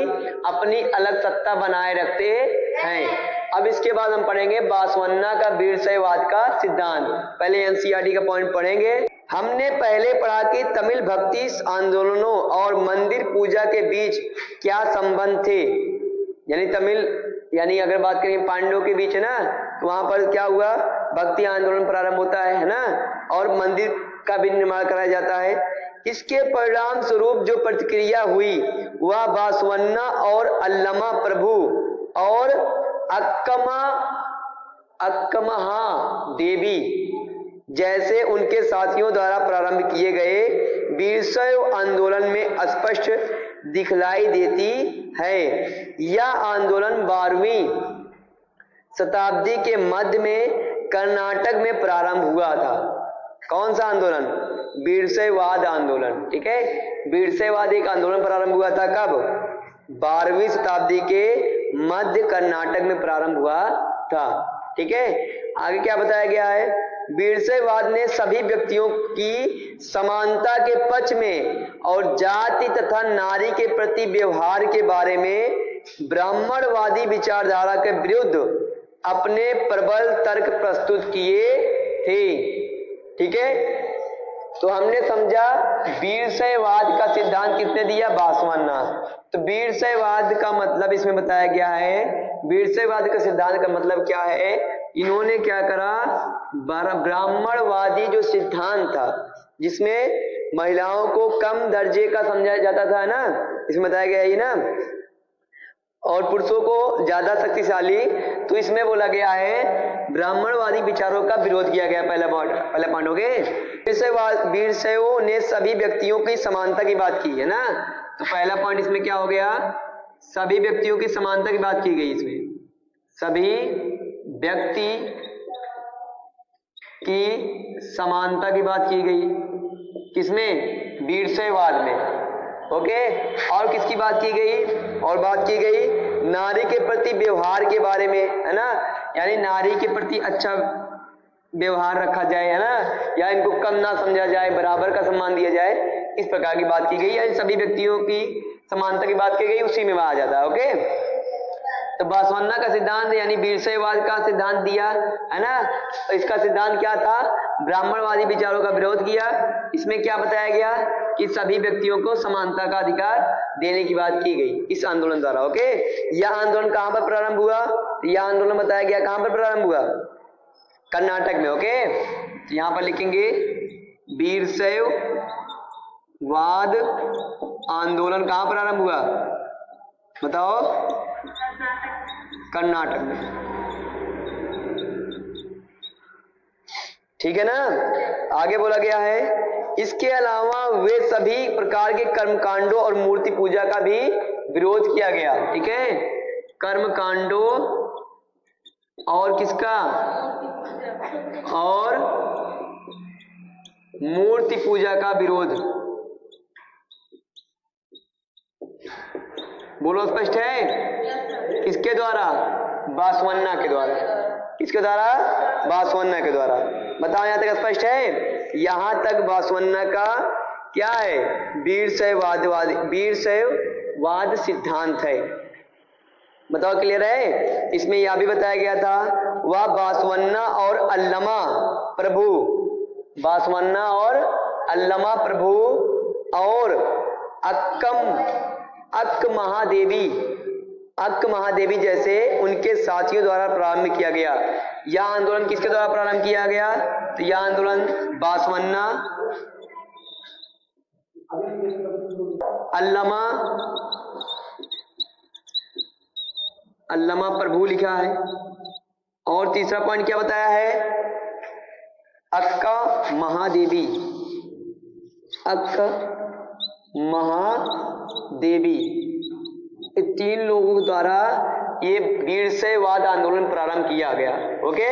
अपनी अलग सत्ता बनाए रखते हैं। अब इसके बाद हम पढ़ेंगे बासवन्ना का वीरशैववाद का सिद्धांत। पहले एनसीईआरटी का पॉइंट पढ़ेंगे। हमने पहले पढ़ा कि तमिल भक्ति आंदोलनों और मंदिर पूजा के बीच क्या संबंध थे। यानी तमिल, यानी अगर बात करें पांडवों के बीच, है ना, तो वहां पर क्या हुआ, भक्ति आंदोलन प्रारंभ होता है ना, और मंदिर का भी निर्माण कराया जाता है। इसके परिणाम स्वरूप जो प्रतिक्रिया हुई वह बासवन्ना और अल्लमा प्रभु और अक्कमहा देवी जैसे उनके साथियों द्वारा प्रारंभ किए गए वीरशैव आंदोलन में स्पष्ट दिखलाई देती है। यह आंदोलन 12वीं शताब्दी के मध्य में कर्नाटक में प्रारंभ हुआ था। कौन सा आंदोलन? वीरशैववाद आंदोलन, ठीक है। वीरशैववाद एक आंदोलन प्रारंभ हुआ था, कब? 12वीं शताब्दी के मध्य कर्नाटक में प्रारंभ हुआ था, ठीक है। आगे क्या बताया गया है? वीरशैववाद ने सभी व्यक्तियों की समानता के पक्ष में और जाति तथा नारी के प्रति व्यवहार के बारे में ब्राह्मणवादी विचारधारा के विरुद्ध अपने प्रबल तर्क प्रस्तुत किए थे, ठीक है। तो हमने समझा वीरशैववाद का सिद्धांत किसने दिया? बासवन्ना। तो वीरशैववाद का मतलब इसमें बताया गया है, वीरशैववाद का सिद्धांत का मतलब क्या है? इन्होंने क्या करा, ब्राह्मणवादी जो सिद्धांत था जिसमें महिलाओं को कम दर्जे का समझा जाता था ना, इसमें बताया गया है ना, और पुरुषों को ज्यादा शक्तिशाली, तो इसमें बोला गया है ब्राह्मणवादी विचारों का विरोध किया गया। पहला पॉइंट हो गए। वीरशैव ने सभी व्यक्तियों की समानता की बात की है ना, तो पहला पॉइंट इसमें क्या हो गया? सभी व्यक्तियों की समानता की बात की गई। इसमें सभी व्यक्ति की समानता की बात की गई, किसमें? वीरशैववाद में, ओके। और किसकी बात की गई? और बात की गई नारी के प्रति व्यवहार के बारे में, है ना, यानी नारी के प्रति अच्छा व्यवहार रखा जाए, है ना, या इनको कम ना समझा जाए, बराबर का सम्मान दिया जाए, इस प्रकार की बात की गई। यानी सभी व्यक्तियों की समानता की बात की गई, उसी में आ जाता है, ओके। तो बासवन्ना का सिद्धांत यानी वीरशैववाद का सिद्धांत दिया, है ना। तो इसका सिद्धांत क्या था? ब्राह्मणवादी विचारों का विरोध किया। इसमें क्या बताया गया कि सभी व्यक्तियों को समानता का अधिकार देने की बात की गई इस आंदोलन द्वारा, ओके। यह आंदोलन कहां पर प्रारंभ हुआ? यह आंदोलन बताया गया कहां पर प्रारंभ हुआ? कर्नाटक में, ओके। यहां पर लिखेंगे वीरशैववाद आंदोलन कहां प्रारंभ हुआ? बताओ। कर्नाटक में, ठीक है ना। आगे बोला गया है इसके अलावा वे सभी प्रकार के कर्मकांडों और मूर्ति पूजा का भी विरोध किया गया, ठीक है। कर्मकांडों और किसका? और मूर्ति पूजा का विरोध। बोलो, स्पष्ट है? किसके द्वारा? बासवन्ना के द्वारा। किसके द्वारा? बासवन्ना के द्वारा। बताओ, यहां तक स्पष्ट है? यहां तक बासवन्ना का क्या है, वीरशैववाद सिद्धांत है। बताओ क्लियर है। इसमें यह भी बताया गया था वह बासवन्ना और अल्लमा प्रभु और अक्क महादेवी जैसे उनके साथियों द्वारा प्रारंभ किया गया। यह आंदोलन किसके द्वारा प्रारंभ किया गया, तो यह आंदोलन बासवन्ना, अल्लमा प्रभु लिखा है। और तीसरा पॉइंट क्या बताया है, अक्का महादेवी, तीन लोगों द्वारा ये वीरशैववाद आंदोलन प्रारंभ किया गया। ओके,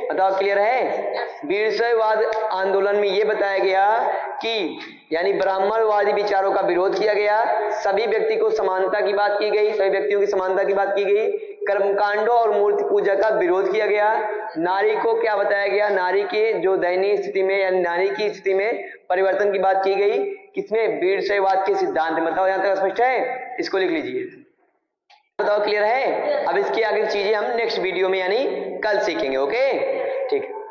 बताओ क्लियर है। वीरशैववाद आंदोलन में ये बताया गया कि यानी ब्राह्मणवादी विचारों का विरोध किया गया, सभी व्यक्ति को समानता की बात की गई, सभी व्यक्तियों की समानता की बात की गई, कर्मकांडों और मूर्ति पूजा का विरोध किया गया, नारी को क्या बताया गया, नारी के जो दयनीय स्थिति में या नारी की स्थिति में परिवर्तन की बात की गई, किसमें, वीरशैववाद के सिद्धांत में। बताओ यहां तक स्पष्ट है, इसको लिख लीजिए। बताओ क्लियर है। अब इसकी आगे चीजें हम नेक्स्ट वीडियो में यानी कल सीखेंगे। ओके, ठीक है।